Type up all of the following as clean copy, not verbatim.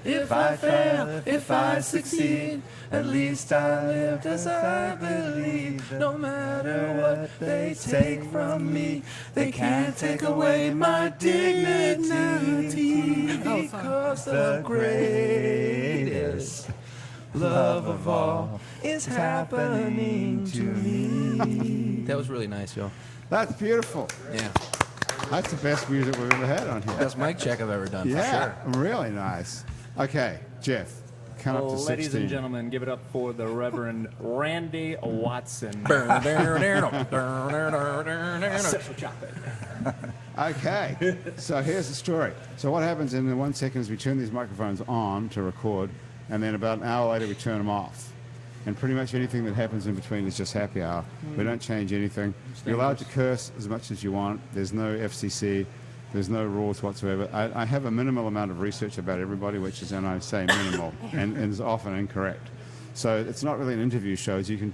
If I fail, if I succeed, at least I lived as I believe. No matter what they take from me, they can't take away my dignity. Because the greatest love of all is happening to me. That was really nice, y'all. That's beautiful. Yeah. That's the best music we've ever had on here. Best mic check I've ever done, Yeah, for sure. really nice. Okay, Jeff, come up to 16. Ladies and gentlemen, give it up for the Reverend Randy Watson. Sexual chocolate. Okay, so here's the story. So what happens in the 1 second is we turn these microphones on to record, and then about an hour later we turn them off. And pretty much anything that happens in between is just happy hour. We don't change anything. You're allowed to curse as much as you want. There's no FCC. There's no rules whatsoever. I have a minimal amount of research about everybody, which is, and I say minimal, and is often incorrect. So it's not really an interview show. You can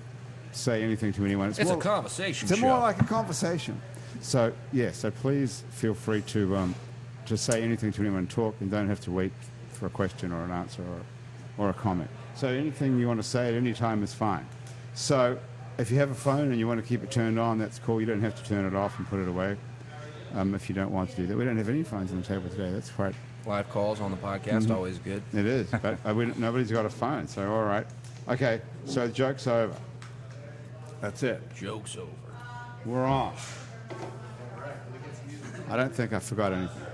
say anything to anyone. It's a conversation It's show. more like a conversation. So, yeah, so please feel free to say anything to anyone, talk, and don't have to wait for a question or an answer or a comment. So anything you want to say at any time is fine. So if you have a phone and you want to keep it turned on, that's cool. You don't have to turn it off and put it away if you don't want to do that. We don't have any phones on the table today. That's quite... Live calls on the podcast, always good. It is, but nobody's got a phone, so all right. Okay, so the joke's over. That's it. Joke's over. We're on. I don't think I forgot anything.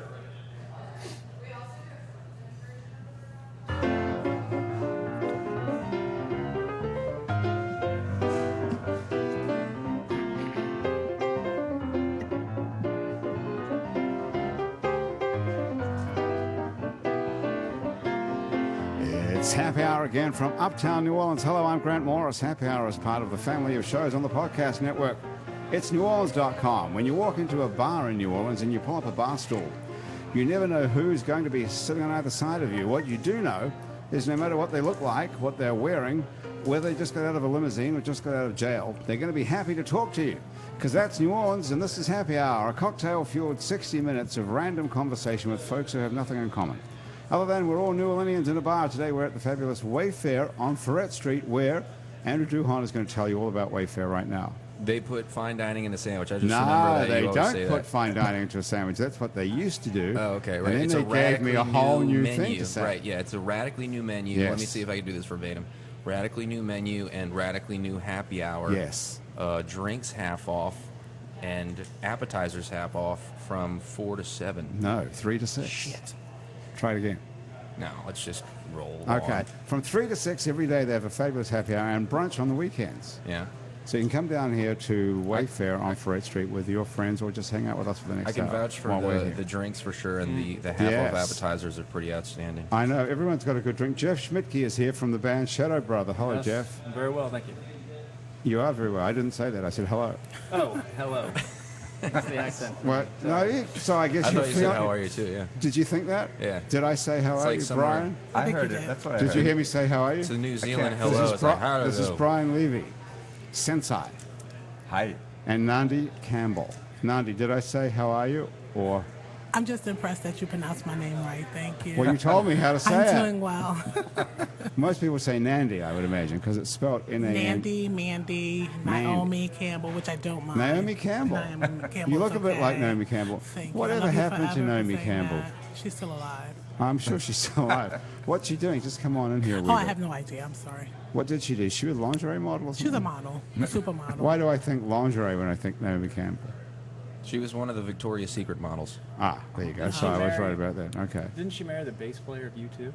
It's Happy Hour again from Uptown New Orleans. Hello, I'm Grant Morris. Happy Hour is part of the family of shows on the podcast network. It's neworleans.com. When you walk into a bar in New Orleans and you pull up a bar stool, you never know who's going to be sitting on either side of you. What you do know is no matter what they look like, what they're wearing, whether they just got out of a limousine or just got out of jail, they're going to be happy to talk to you. Because that's New Orleans, and this is Happy Hour, a cocktail-fueled 60 minutes of random conversation with folks who have nothing in common. Other than we're all New Orleanians in a bar. Today we're at the fabulous Wayfair on Ferret Street, where Andrew Duhon is going to tell you all about Wayfair right now. They put fine dining in a sandwich. I just No, remember that they you always don't say put that. fine dining into a sandwich. That's what they used to do. Oh, okay, right. And then It's they a gave me a radically whole new menu. thing to say. Right, yeah, it's a radically new menu. Yes. Let me see if I can do this verbatim. Radically new menu and radically new happy hour. Yes. Drinks half off and appetizers half off from 4 to 7. No, 3 to 6. Shit. Try it again. No, let's just roll Okay. on. From 3 to 6 every day, they have a fabulous happy hour and brunch on the weekends. Yeah. So you can come down here to Wayfair on Ferret Street with your friends or just hang out with us for the next I can hour vouch for while we're here. the drinks for sure, and the half Yes. off appetizers are pretty outstanding. I know. Everyone's got a good drink. Jeff Schmidtke is here from the band Shadow Brother. Hello, Yes, Jeff. Very well, thank you. You are very well. I didn't say that. I said hello. Oh, hello. That's the accent. What? No, so I guess I you're thought you said, feeling... how are you, too, yeah. Did you think that? Yeah. Did I say how It's are like you, somewhere- Brian? I heard you it. did. That's what I Did heard. you hear me say how are you? It's a New Zealand can't. hello. This is, It's like, how this is Brian Levy, Sensei, Hi. and Nandi Campbell. Nandi, did I say how are you? Or, I'm just impressed that you pronounced my name right. Thank you. well, you told me how to say I'm it. doing well. Most people say Nandi, I would imagine, because it's spelled N-A-N. Mandy, Naomi Campbell, which I don't mind. Naomi Campbell. Naomi Campbell. You look a bit like Naomi Campbell. Thank you. I Whatever love you happened to forever for Naomi saying Campbell? that. She's still alive. I'm sure she's still alive. What's she doing? Just come on in here. Oh, I have no idea. I'm sorry. What did she do? She was a lingerie model or something? She's a model, a supermodel. Why do I think lingerie when I think Naomi Campbell? She was one of the Victoria's Secret models. Ah, there you go. So I was right about that. Okay. Didn't she marry the bass player of U2?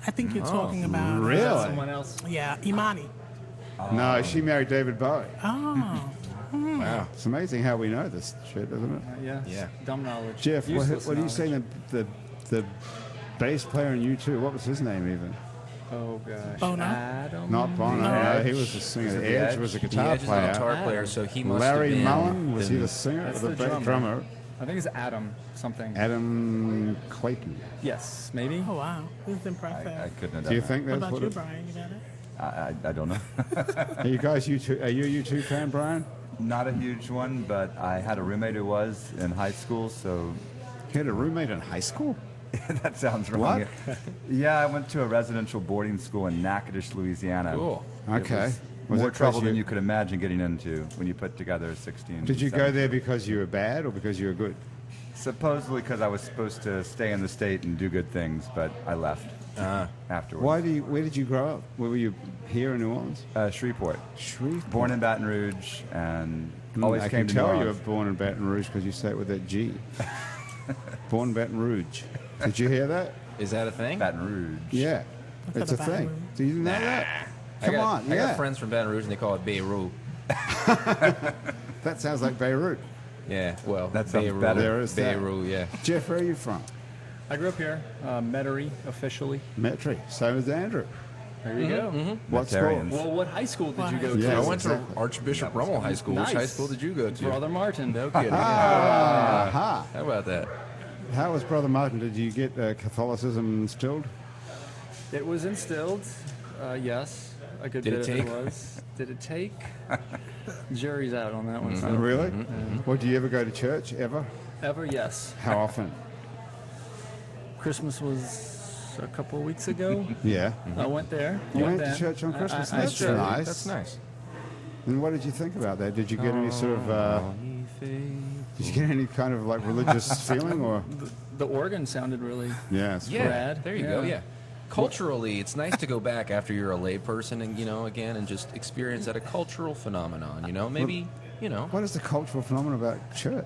I think you're talking about. Really? Someone else? Yeah, Imani. No, she married David Bowie. Oh. Wow. It's amazing how we know this shit, isn't it? Yeah. Yeah. Dumb knowledge. Jeff, Useless what do you knowledge. say the bass player in U2? What was his name even? Oh, gosh. Bono? Adam. Not Bono. No, Edge. he was the singer. Was it The the Edge Edge? was a The guitar Edge is a player. guitar player, so he must Larry have been Mullen, was he the singer That's or the the drummer. drummer? I think it's Adam something. Adam Clayton. Yes, maybe. Oh, wow. This is impressive. I couldn't have done Do you that. think What that's about what you, it Brian? You got it? I don't know. Are you guys U2? Are you a U2 fan, Brian? Not a huge one, but I had a roommate who was in high school, so You had a roommate in high school? That sounds wrong. What? Yeah, I went to a residential boarding school in Natchitoches, Louisiana. Cool. It Okay. was more it 'cause trouble than you could imagine getting into when you put together 16. Did you go 17. there because you were bad or because you were good? Supposedly because I was supposed to stay in the state and do good things, but I left afterwards. Where did you grow up? Where were you here in New Orleans? Shreveport. Shreveport. Born in Baton Rouge and always I came can to tell New you were Orleans. born in Baton Rouge because you say it with that G. Born in Baton Rouge. Did you hear that? Is that a thing? Baton Rouge. Yeah. It's a Baton thing. Rouge. Do you know that? Come on, I yeah. got friends from Baton Rouge and they call it Beirut. That sounds like Beirut. Yeah, well, That sounds Beirut, better. There is that. Beirut, yeah. Jeff, where are you from? I grew up here, Metairie officially. Metairie. Same as Andrew. There you go. What school? Metaireans. Well, what high school did you go Yeah. to? I went exactly. to Archbishop Rummel High School. Which Nice. high school did you go to? Brother Martin. No kidding. Aha. How about that? How was Brother Martin? Did you get Catholicism instilled? It was instilled, yes. A good Did bit it of take? it was. Did it take? Jury's out on that one. So. Oh, really? Well, do you ever go to church, ever? Ever, yes. How often? Christmas was a couple of weeks ago. Yeah. I went there. You went there. to church on Christmas? I That's sure- nice. That's nice. And what did you think about that? Did you get any sort of, did you get any kind of like religious feeling or? The organ sounded really. Yeah, it's Yeah, Rad. there you go. Yeah. Yeah. Culturally, it's nice to go back after you're a layperson and, again, and just experience that a cultural phenomenon, maybe, What is the cultural phenomenon about church?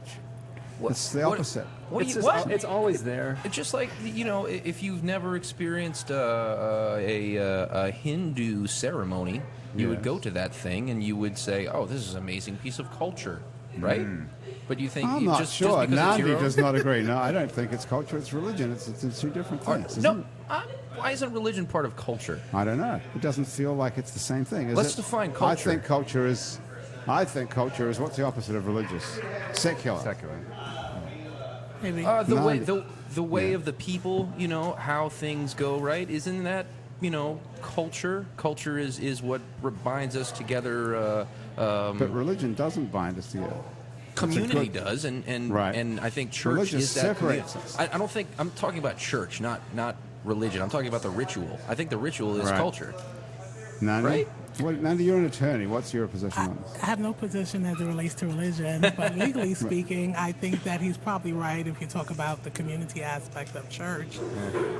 It's the opposite. What do It's, you, just, what? it's always there. It's just like, if you've never experienced a Hindu ceremony, you would Yes. go to that thing and you would say, oh, this is an amazing piece of culture, right? But you think I'm not just sure. because it's Nandi your own- does not agree. No, I don't think it's culture. It's religion. It's two different Or- things. isn't no, it? why isn't religion part of culture? I don't know. It doesn't feel like it's the same thing. Is Let's it? define I culture. think culture is. What's the opposite of religious? Secular. Secular. Maybe. The No, way I- the way yeah. of the people, how things go, right? Isn't that culture? Culture is what binds us together. But religion doesn't bind us together. Community good- does, and Right. and I think church Religion is that. separates us. I don't think I'm talking about church, not religion. I'm talking about the ritual. I think the ritual is Right. culture. Nandi? Right? Nandi, you're an attorney. What's your position on this? I have no position as it relates to religion, but legally speaking, I think that he's probably right if you talk about the community aspect of church.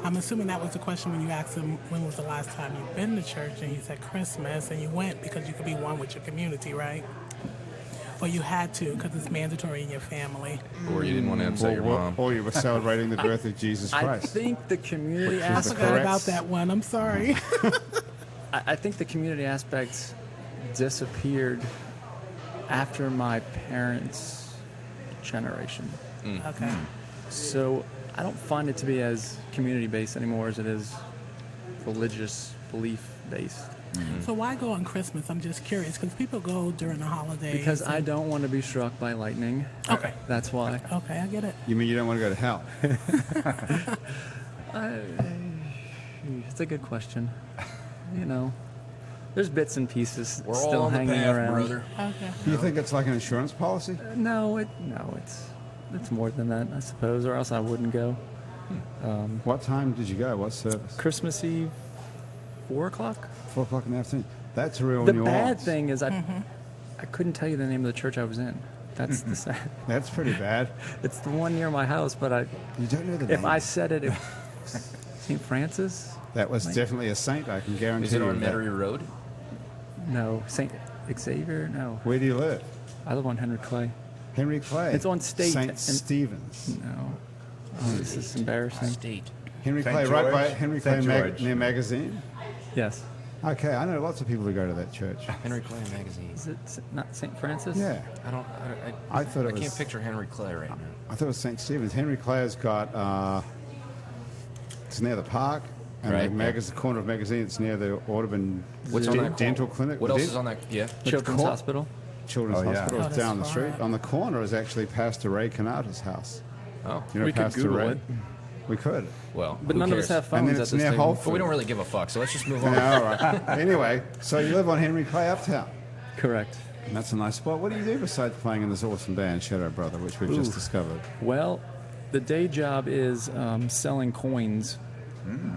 I'm assuming that was the question when you asked him when was the last time you've been to church, and he said Christmas, and you went because you could be one with your community, right? Or you had to because it's mandatory in your family. Or you didn't want to upset your mom. Or you were celebrating the birth of Jesus I Christ. think the community I the forgot correct- about that one. I'm sorry. I think the community aspect disappeared after my parents' generation. Okay. So I don't find it to be as community based anymore as it is religious belief based. So why go on Christmas? I'm just curious because people go during the holidays. Because I and- don't want to be struck by lightning. Okay. That's why. Okay, I get it. You mean you don't want to go to hell? It's a good question. There's bits and pieces We're still all on the hanging path, around. brother. Okay. Do you think it's like an insurance policy? No, it's more than that, I suppose, or else I wouldn't go. What time did you go? What service? Christmas Eve, 4 o'clock. 4 o'clock in the afternoon. That's real The New bad Orleans. thing is I couldn't tell you the name of the church I was in. That's the sad. That's pretty bad. It's the one near my house, but You don't know the if name. I said it, St. Francis? That was definitely a saint, I can guarantee Is it you on that. Metairie Road? No, St. Xavier? No, Where do you live? I live on Henry Clay. Henry Clay. It's on State St. and- Stephen's. No, oh, this is embarrassing. State. Henry St. Clay, right by George? Henry St. Clay George. near Magazine. Yes. Okay, I know lots of people who go to that church. Henry Clay magazine. Is it not St. Francis? Yeah, I I thought it can't was. picture Henry Clay right now. I thought it was St. Stephen's. Henry Clay's got. It's near the park, and Right, the corner of Magazine. It's near the Audubon What's on that Dental Clinic. What else is on that? Yeah. Children's called? Hospital. Children's Oh, yeah. Hospital. Oh, It's that's down the far street. out. On the corner is actually Pastor Ray Canata's house. Oh, You know We could Pastor Google Ray? it. We could. well. But who none cares? of us have And phones then at it's this near table. Whole But we don't really give a fuck, so let's just move on. Yeah, all right. Anyway, so you live on Henry Clay Uptown. Correct. And that's a nice spot. What do you do besides playing in this awesome band, Shadow Brother, which we've just Ooh. discovered? Well, the day job is selling coins,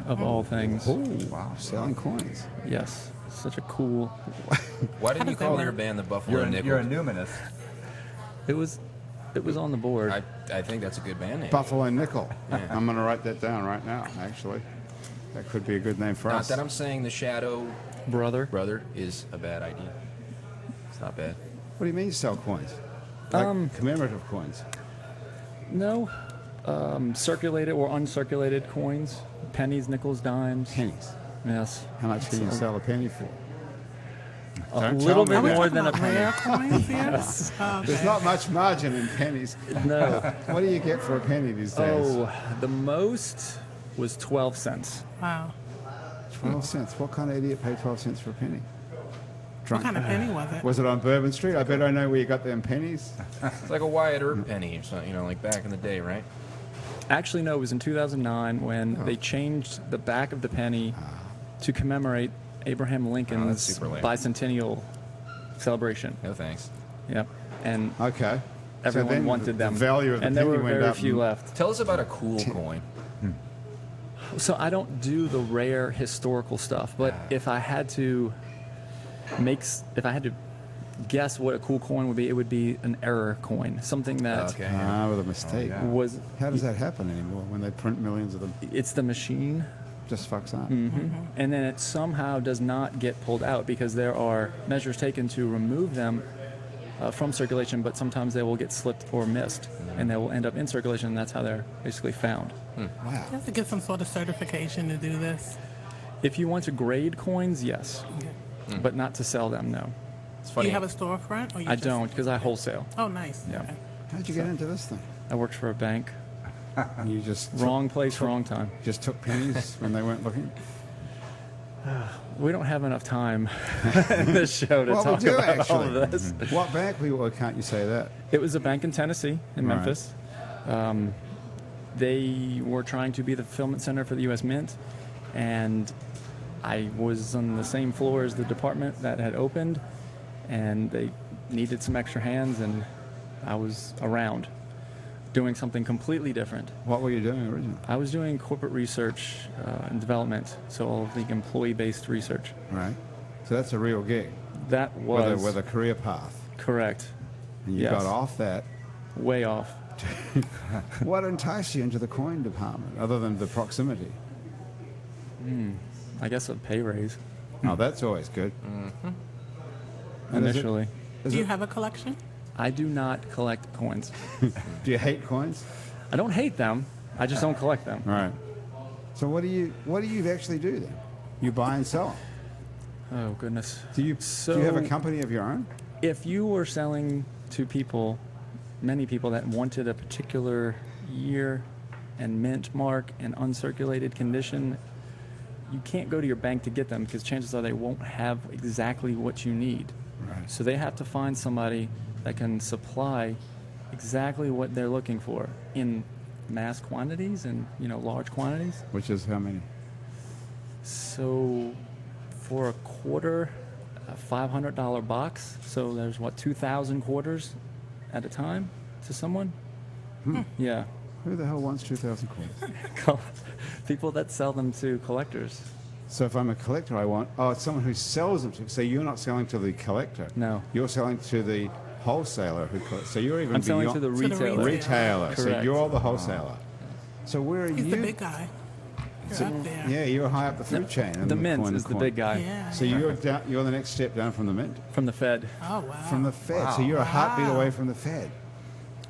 of all things. Oh, wow. Selling coins. Yes. Such a cool. Why didn't you does that call work? your band the Buffalo Nickel? You're a numinous. It was on the board. I think that's a good band name. Buffalo Nickel. I'm going to write that down right now, actually. That could be a good name for Not us. that I'm saying the Shadow Brother. is a bad idea. It's not bad. What do you mean you sell coins? Like commemorative coins? No. Circulated or uncirculated coins. Pennies, nickels, dimes. Pennies. Yes. How much can you sell a penny for? A Don't little tell me bit that. more than a About penny. rare coins here? Okay. There's not much margin in pennies. No. What do you get for a penny these days? Oh, the most was 12 cents. Wow. 12 cents. What kind of idiot paid 12 cents for a penny? What Drunk. kind of penny was it? Was it on Bourbon Street? I bet I know where you got them pennies. It's like a Wyatt Earp penny or something, like back in the day, right? Actually, no, it was in 2009 when they changed the back of the penny to commemorate Abraham Lincoln's super lame. bicentennial celebration. No thanks. Yep. And Okay. everyone so then wanted them. The value of the and penny there were went very up. few left. Tell us about a cool coin. So I don't do the rare historical stuff, but if I had to guess what a cool coin would be, it would be an error coin, something that Okay. With a mistake. yeah. was. How does that happen anymore when they print millions of them? It's the machine, Just fucks up. and then it somehow does not get pulled out because there are measures taken to remove them from circulation, but sometimes they will get slipped or missed, and they will end up in circulation, and that's how they're basically found. Wow. You have to get some sort of certification to do this. If you want to grade coins, yes, but not to sell them, no. It's Do funny. you have a storefront? Or you I just- don't, because I wholesale. Oh, nice. Yeah. Okay. How'd you get into this thing? I worked for a bank. You just Wrong place, wrong time. just took pennies when they weren't looking? We don't have enough time in this show to Well, we talk do, about all actually. of this. What bank? Or can't you say that? It was a bank in Tennessee, in Right. Memphis. They were trying to be the fulfillment center for the U.S. Mint, and I was on the same floor as the department that had opened, and they needed some extra hands, and I was around doing something completely different. What were you doing originally? I was doing corporate research and development, so all of the employee-based research. Right. So that's a real gig That was with a career path. correct. And you Yes. got off that. Way off. What enticed you into the coin department other than the proximity? I guess a pay raise Oh, that's always good. And is it- initially. is Do you it- have a collection? I do not collect coins. Do you hate coins? I don't hate them. I just don't collect them. Right. So what do you actually do then? You buy and sell 'em. Oh goodness. Do you have a company of your own? If you were selling to people, many people that wanted a particular year and mint mark and uncirculated condition, you can't go to your bank to get them because chances are they won't have exactly what you need. Right. So they have to find somebody that can supply exactly what they're looking for in mass quantities and large quantities. Which is how many? So for a quarter, a $500 box. So there's 2,000 quarters at a time to someone. Yeah. Who the hell wants 2,000 coins? People that sell them to collectors. So if I'm a collector, it's someone who sells them to. So you're not selling to the collector. No. You're selling to the wholesaler who collects. So you're even I'm selling to beyond the To the retailer. retailer. So Correct. you're the wholesaler. So where are He's you? the big guy. You're up there. Yeah, you're high up the food chain. in The mint coin is the coin. big guy Yeah. So you're the next step down from the mint, from the Fed. Oh, wow. from the Fed. So you're a heartbeat Wow. away from the Fed.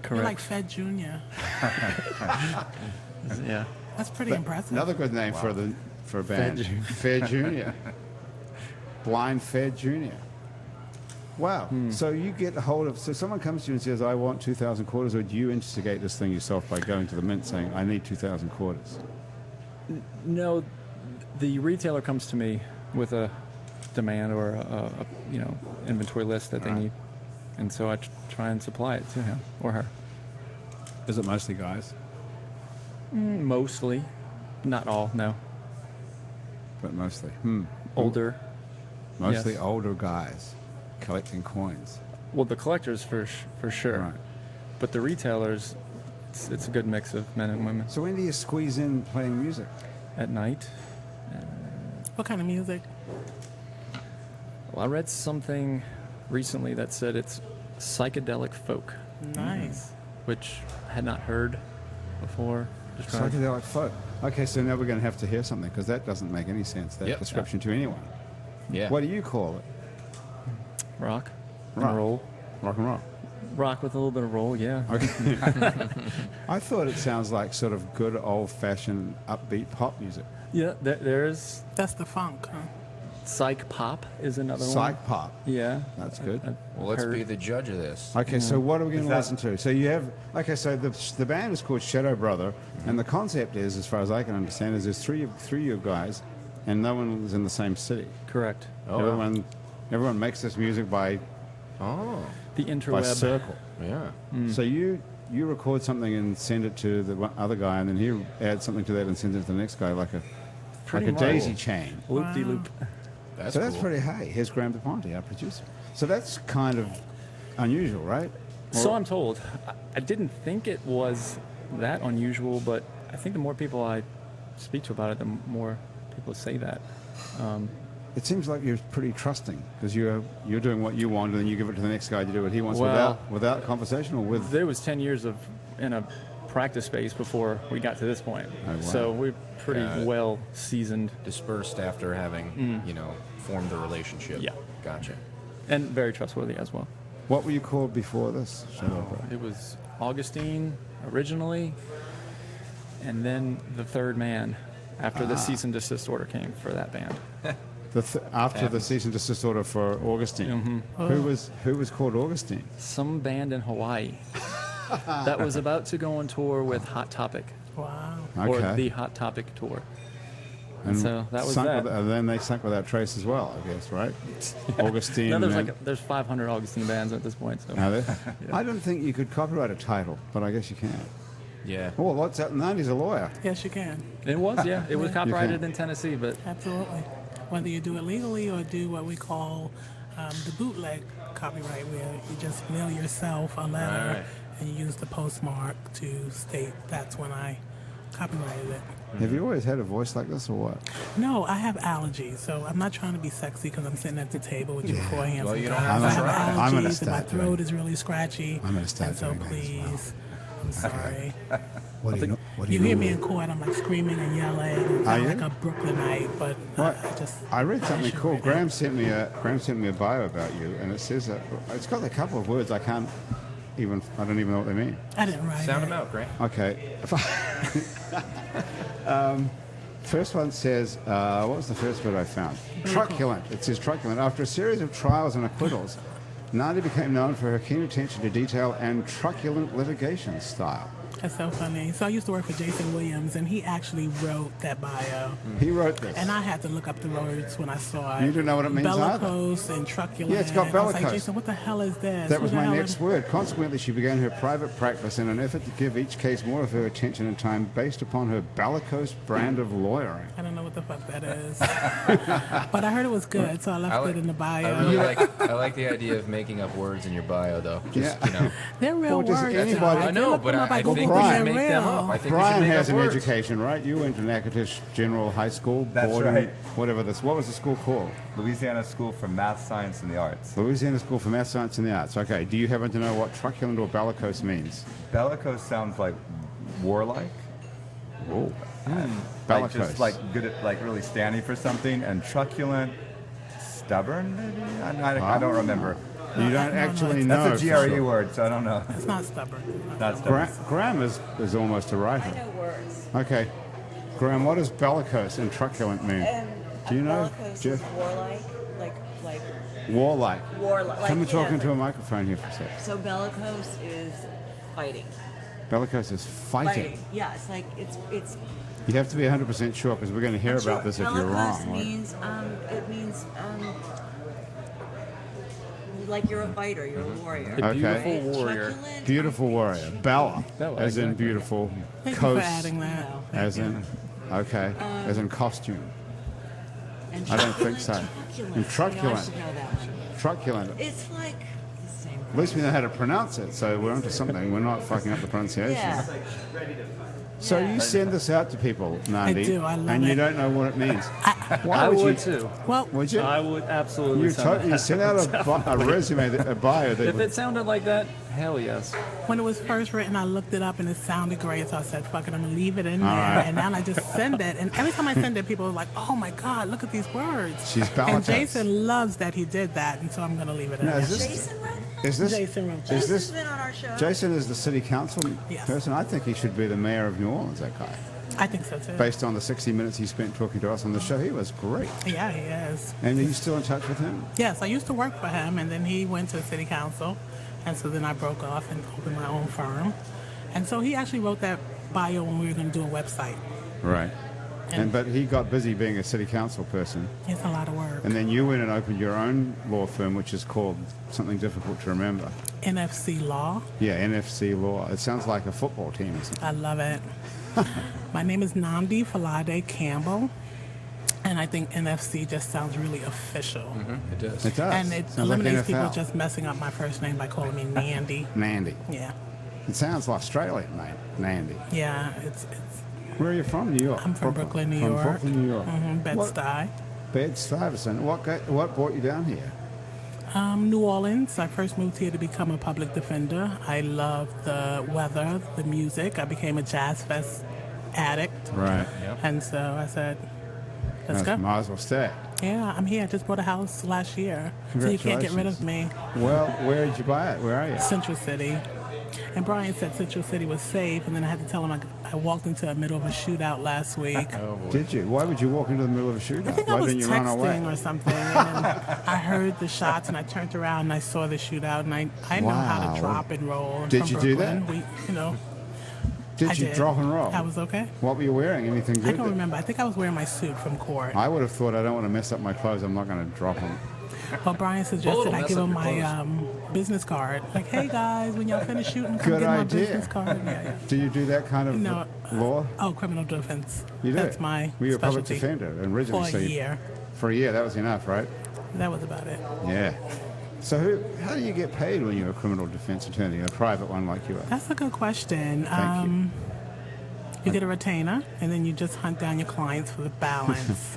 Correct. You're like Fed Jr. Yeah. That's pretty impressive. Another good name for a band. Junior. Fed Junior. Blind Fed Junior. Wow. So you get a hold of. So someone comes to you and says, "I want 2,000 quarters," or do you instigate this thing yourself by going to the mint saying, "I need 2,000 quarters"? No, the retailer comes to me with a demand or a inventory list that they need, and so I try and supply it to him or her. Is it mostly guys? Mostly, not all. No, But mostly. older. Mostly Yes. older guys collecting coins. Well, the collectors for sure, Right. but the retailers, it's a good mix of men and women. So when do you squeeze in playing music? At night. What kind of music? Well, I read something recently that said it's psychedelic folk, Nice. which I had not heard before. Just trying to- Psychedelic folk. Okay, so now we're going to have to hear something because that doesn't make any sense, that Yep. description to anyone. Yeah. What do you call it? rock and Rock. roll. Rock and roll. Rock with a little bit of roll, yeah. Okay. I thought it sounds like sort of good old-fashioned upbeat pop music. Yeah, there's That's the funk, huh? psych pop is another one. Psych pop. Yeah. That's good. Well, let's heard- be the judge of this. Okay, so what are we going Is to that- listen to? So you have, okay, so the band is called Shadow Brother, and the concept is, as far as I can understand, is there's three of you guys, and no one is in the same city. Correct. Oh, wow. Everyone makes this music by Oh, The by interweb. circle. yeah. So you record something and send it to the other guy, and then he adds something to that and sends it to the next guy, like a Pretty like a much. daisy chain. Loop-de-loop. That's So that's cool. pretty high. Here's Graham DePonte, our producer. So that's kind of unusual, right? So I'm told. I didn't think it was that unusual, but I think the more people I speak to about it, the more people say that. It seems like you're pretty trusting because you're doing what you want, and then you give it to the next guy to do what he wants Well- without conversation or with. There was 10 years of in a practice space before we got to this point. Oh, wow. So we're pretty Got it. well seasoned Dispersed after having, formed the relationship. Yeah. Gotcha. and very trustworthy as well. What were you called before this? Shadow Brother? It was Augustine originally, and then the third man after the cease and desist order came for that band. After the cease and desist order for Augustine, who was called Augustine? Some band in Hawaii that was about to go on tour with Hot Topic, Wow. or Okay. the Hot Topic tour. And so that was sunk that. and then they sunk without trace as well, I guess, right? Augustine. No, there's and there's 500 Augustine bands at this point. So Are there? I don't think you could copyright a title, but I guess you can. Yeah. Oh, what's that? Nandy's a lawyer. Yes, you can. it was, yeah, it was You copyrighted can. in Tennessee, but Absolutely. Whether you do it legally or do what we call the bootleg copyright, where you just mail yourself a letter Right. and you use the postmark to state that's when I copyrighted it. Have you always had a voice like this, or what? No, I have allergies, so I'm not trying to be sexy because I'm sitting at the table with you before handsome Well, you don't guys. have I to have try. I'm gonna allergies and my start doing throat is really scratchy. I'm gonna start and so doing that as well. please, I'm sorry. What do You hear me in court, I'm like screaming and yelling. Are I'm you? like a Brooklynite, but What? I just. I read something should cool. read it. Graham sent me a bio about you, and it says it's got a couple of words I don't even know what they mean. I didn't write Sound it. them out, Grant. Okay. First one says, what was the first word I found? Truculent. It says truculent. After a series of trials and acquittals, Nandi became known for her keen attention to detail and truculent litigation style. That's so funny. So I used to work for Jason Williams, and he actually wrote that bio. He wrote this. And I had to look up the words when I saw it. You didn't know what it means either. Bellicose and truculent. Yeah, it's got I was like, bellicose. Jason, what the hell is this? That Who was the my hell next is- word. Consequently, she began her private practice in an effort to give each case more of her attention and time based upon her bellicose brand of lawyering. I don't know what the fuck that is. But I heard it was good, so I left it in the bio. I really I like the idea of making up words in your bio, though. Just, Yeah. They're real Well, does words. anybody- though. I If know, you look but them up I by Google, think we should they're make them real. up. I think we should Brian make has up an words. education, right? You went to Natchitoches General High School. That's boarding, right. Whatever this. What was the school called? Louisiana School for Math, Science, and the Arts. Louisiana School for Math, Science, and the Arts. Okay. Do you happen to know what truculent or bellicose means? Bellicose sounds like warlike. Oh. Like Bellicose. just like good at like really standing for something, and truculent, stubborn maybe. I don't remember. You don't actually know. That's a for GRE sure. word, so I don't know. It's not stubborn. Not stubborn. Graham is almost a writer. I know words. Okay. Graham, what does bellicose and truculent mean? Do you know, Bellicose Jeff? is warlike, like Warlike. warlike. Come and talk yeah, into a microphone here for a sec. So bellicose is fighting. Bellicose is fighting. Yeah, it's like it's. You have to be 100% sure because we're going to hear about this if you're bellicose wrong. right? means it means like you're a fighter, you're a warrior. a Okay. beautiful Right? warrior. Truculent, Beautiful warrior. Bella, Bella, as in exactly. beautiful. Thank you Coast, for adding that. as in, okay, as in costume. and I don't think so. truculent. And truculent. You know, I should know that one. Truculent. It's like the same At least we know how to pronounce it, so we're onto something. We're not fucking up the pronunciation. Yeah. So you send this out to people, Nandi, I do. I love and you it. don't know what it means. I would too. Well, Would you? I would absolutely. You sent out a resume, a bio that If it sounded like that, hell yes. when it was first written, I looked it up and it sounded great, so I said, "Fuck it, I'm gonna leave it in there." right. And now I just send it, and every time I send it, people are like, "Oh my God, look at these words." She's And balanced. Jason loves that he did that, and so I'm gonna leave it in Now, there. is this Jason wrote that? is this Jason wrote that. is Jason's this been on our show. Jason is the city council Yes. person? I think he should be the mayor of New Orleans. That guy, I think so too. based on the 60 minutes he spent talking to us on the show, he was great. Yeah, he is. And are you still in touch with him? Yes, I used to work for him, and then he went to the city council, and so then I broke off and opened my own firm. And so he actually wrote that bio when we were going to do a website. Right. But he got busy being a city council person, It's a lot of work. and then you went and opened your own law firm, which is called something difficult to remember. NFC Law. Yeah, NFC Law. It sounds like a football team or something. I love it. My name is Nandi Falade Campbell, and I think NFC just sounds really official. It does. It does. And it Sounds like eliminates people NFL. just messing up my first name by calling me Nandy. Nandy. Yeah, It sounds like Australian, mate. Nandy. yeah. It's Where are you from? New York. I'm from Brooklyn, New From York. Brooklyn, New York. Bed-Stuy. Bed-Stuyvesant. What brought you down here? New Orleans. I first moved here to become a public defender. I love the weather, the music. I became a Jazz Fest addict. Right. And so I said, let's go. Might as well stay. Yeah, I'm here. I just bought a house last year. So you can't get rid of me. Well, where did you buy it? Where are you? Central City. And Brian said Central City was safe, and then I had to tell him I walked into the middle of a shootout last week. Did you? Why would you walk into the middle of a shootout? I think Why I was didn't you run away? texting or something, and then I heard the shots, and I turned around and I saw the shootout, and I know how Wow. to drop and roll. I'm Did from you do Brooklyn. that? I Did you did. drop and roll? I was okay. What were you wearing? Anything good? I don't remember. I think I was wearing my suit from court. I would have thought I don't want to mess up my clothes. I'm not going to drop them. Well, Brian suggested Bull, I mess give up him your my business card. Like, hey guys, when y'all finish shooting, come Good get my idea. business card. Yeah. Do you do that kind of No. law? Oh, criminal defense. You do? That's my Were you a public specialty. defender originally? For so a you- year. For a year, that was enough, right? That was about it. Yeah. So how do you get paid when you're a criminal defense attorney, a private one like you are? That's a good question. Thank you. You get a retainer, and then you just hunt down your clients for the balance.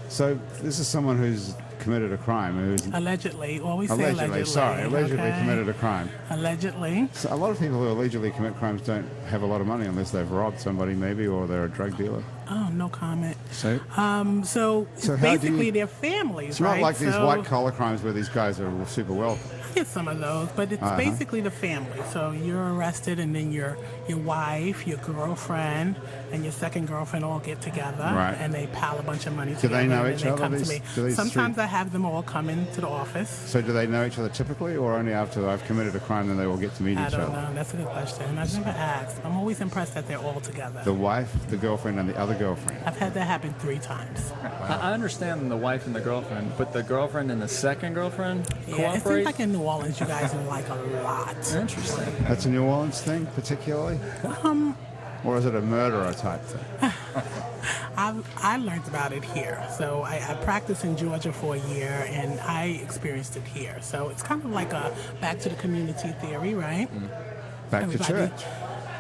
So this is someone who's committed a crime, who's Allegedly. Always say allegedly. allegedly okay? committed a crime. Allegedly. So a lot of people who allegedly commit crimes don't have a lot of money unless they've robbed somebody maybe, or they're a drug dealer. Oh, no comment. So So So how do basically, you- their families, it's right? not like these So white collar crimes where these guys are super wealthy. I get some of those, but it's basically the family. So you're arrested, and then your wife, your girlfriend, and your second girlfriend all get together, Right. and they pile a bunch of money Do together. they know and each then other, Come to these- me. do these Sometimes three- I have them all come into the office. So do they know each other typically, or only after I've committed a crime then they will get to meet I each don't other? know. That's a good question. I've never asked. I'm always impressed that they're all together. The wife, the girlfriend, and the other girlfriend. I've had that happen 3 times. I understand the wife and the girlfriend, but the girlfriend and the second girlfriend Yeah, it cooperate. seems like in New Orleans, you guys are like a lot. Interesting. That's a New Orleans thing, particularly? Or is it a murderer type thing? I learned about it here. So I practiced in Georgia for a year, and I experienced it here. So it's kind of like a back to the community theory, right? Back to Everybody church.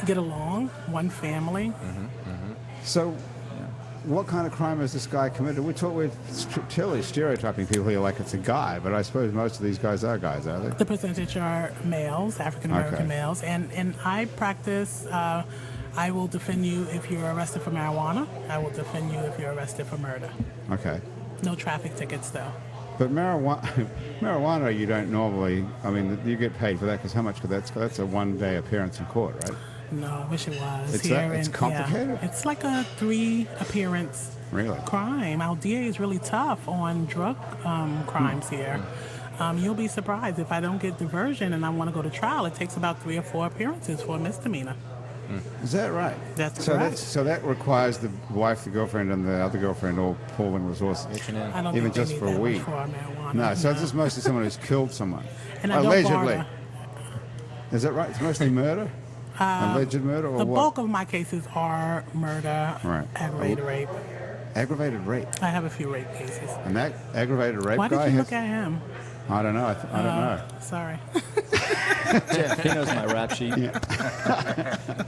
get along, one family. So, what kind of crime has this guy committed? We're totally stereotyping people here like it's a guy, but I suppose most of these guys are guys, are they? The percentage are males, African American Okay. males, and I practice. I will defend you if you're arrested for marijuana. I will defend you if you're arrested for murder. Okay. No traffic tickets, though. But marijuana, you don't normally, I mean, you get paid for that because how much? That's a one-day appearance in court, right? No, I wish it was. It's here that- it's in- complicated? Yeah, it's like a 3 appearance Really? crime. Our DA is really tough on drug crimes here. You'll be surprised if I don't get diversion and I want to go to trial. It takes about 3 or 4 appearances for a misdemeanor. Is that right? That's so correct. So that requires the wife, the girlfriend, and the other girlfriend all pooling resources. I don't Even think they just need for a that week. much for marijuana. No, so it's just mostly someone who's killed someone. And I don't Allegedly. barter. Is that right? It's mostly murder? Alleged murder or The what? bulk of my cases are murder, Right. aggravated rape. Aggravated rape. I have a few rape cases. And that aggravated rape Why guy did you has... look at him? I don't know. I don't know. Sorry. Jeff, he knows my rap sheet.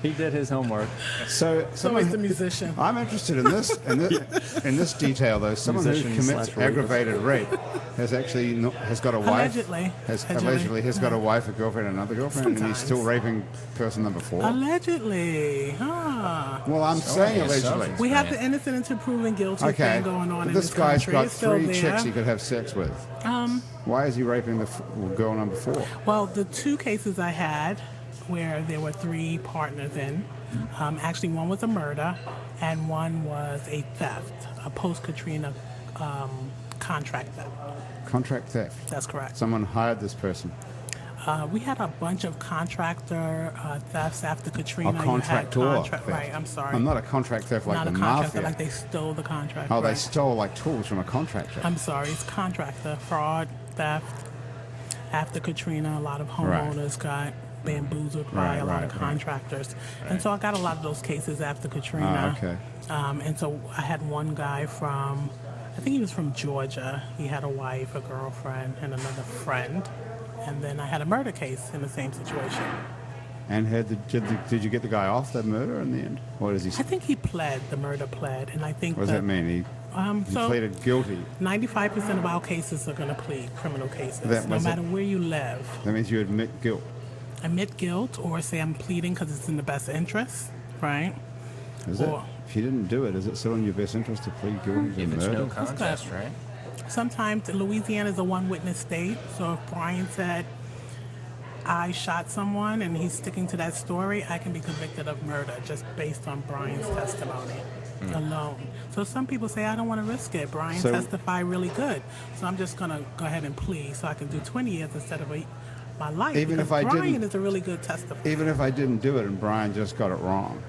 He did his homework. So So is the musician. I'm interested in this in this detail though. Someone who Musician commits slash rapist. aggravated rape has actually has got a wife. Allegedly. Allegedly has got a wife, a girlfriend, another girlfriend, and he's still Sometimes. raping person number 4. Allegedly. Huh. Well, I'm saying many allegedly. assumptions. We have the innocent until proven guilty Okay, thing going on but in this this guy's country. got It's still 3 there. chicks he could have sex with. Why is he raping the girl number 4? Well, the 2 cases I had where there were 3 partners in, actually one was a murder and one was a theft, a post-Katrina contract theft. Contract theft. That's correct. Someone hired this person. We had a bunch of contractor thefts after Katrina. A You had contractor contract- theft. Right, I'm sorry. I'm not a contract theft like Not the a contractor, mafia. like they stole the contract. Oh, they right. stole like tools from a contractor. I'm sorry, it's contractor, fraud, theft. After Katrina, a lot of Right. homeowners got bamboozled by a lot Right, of right. contractors. And so I got a lot of those cases after Katrina. Okay. And so I had one guy from, I think he was from Georgia. He had a wife, a girlfriend, and another friend. And then I had a murder case in the same situation. And did you get the guy off that murder in the end? What does he? I think he pled, the murder pled, and I think What does that mean? He So pleaded guilty. 95% of our cases are going to plead criminal cases, That no was it. matter where you live. That means you admit guilt. Admit guilt or say I'm pleading because it's in the best interest, right? Is it? Or- If you didn't do it, is it still in your best interest to plead guilty to If it's murder? no contest, right? Sometimes Louisiana is a one-witness state, so if Brian said, I shot someone and he's sticking to that story, I can be convicted of murder just based on Brian's testimony alone. So some people say, I don't want to risk it. Brian So- testified really good, so I'm just going to go ahead and plead so I can do 20 years instead of my life. Even because if I Brian didn't- is a really good testifier. Even if I didn't do it and Brian just got it wrong,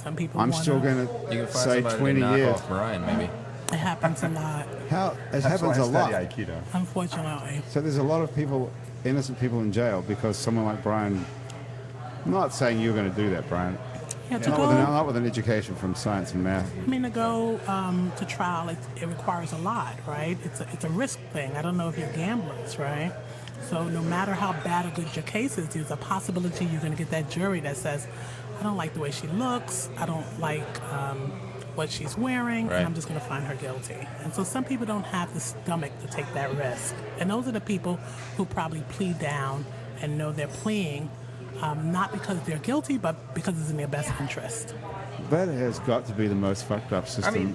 Some people I'm wanna, still going You to can find say somebody 20 to knock years. off Brian, maybe. It happens a lot, It That's happens why a I lot. study Aikido. unfortunately. So there's a lot of people, innocent people in jail because someone like Brian. I'm not saying you're going to do that, Brian. Yeah, to Not with an education from science and math. I mean, to go to trial, it requires a lot, right? It's a risk thing. I don't know if you're gamblers, right? So no matter how bad or good your case is, there's a possibility you're going to get that jury that says, I don't like the way she looks, I don't like what she's wearing, Right. and I'm just going to find her guilty. And so some people don't have the stomach to take that risk. And those are the people who probably plead down and know they're pleading, not because they're guilty, but because it's in their best interest. That has got to be the most fucked up I system. mean,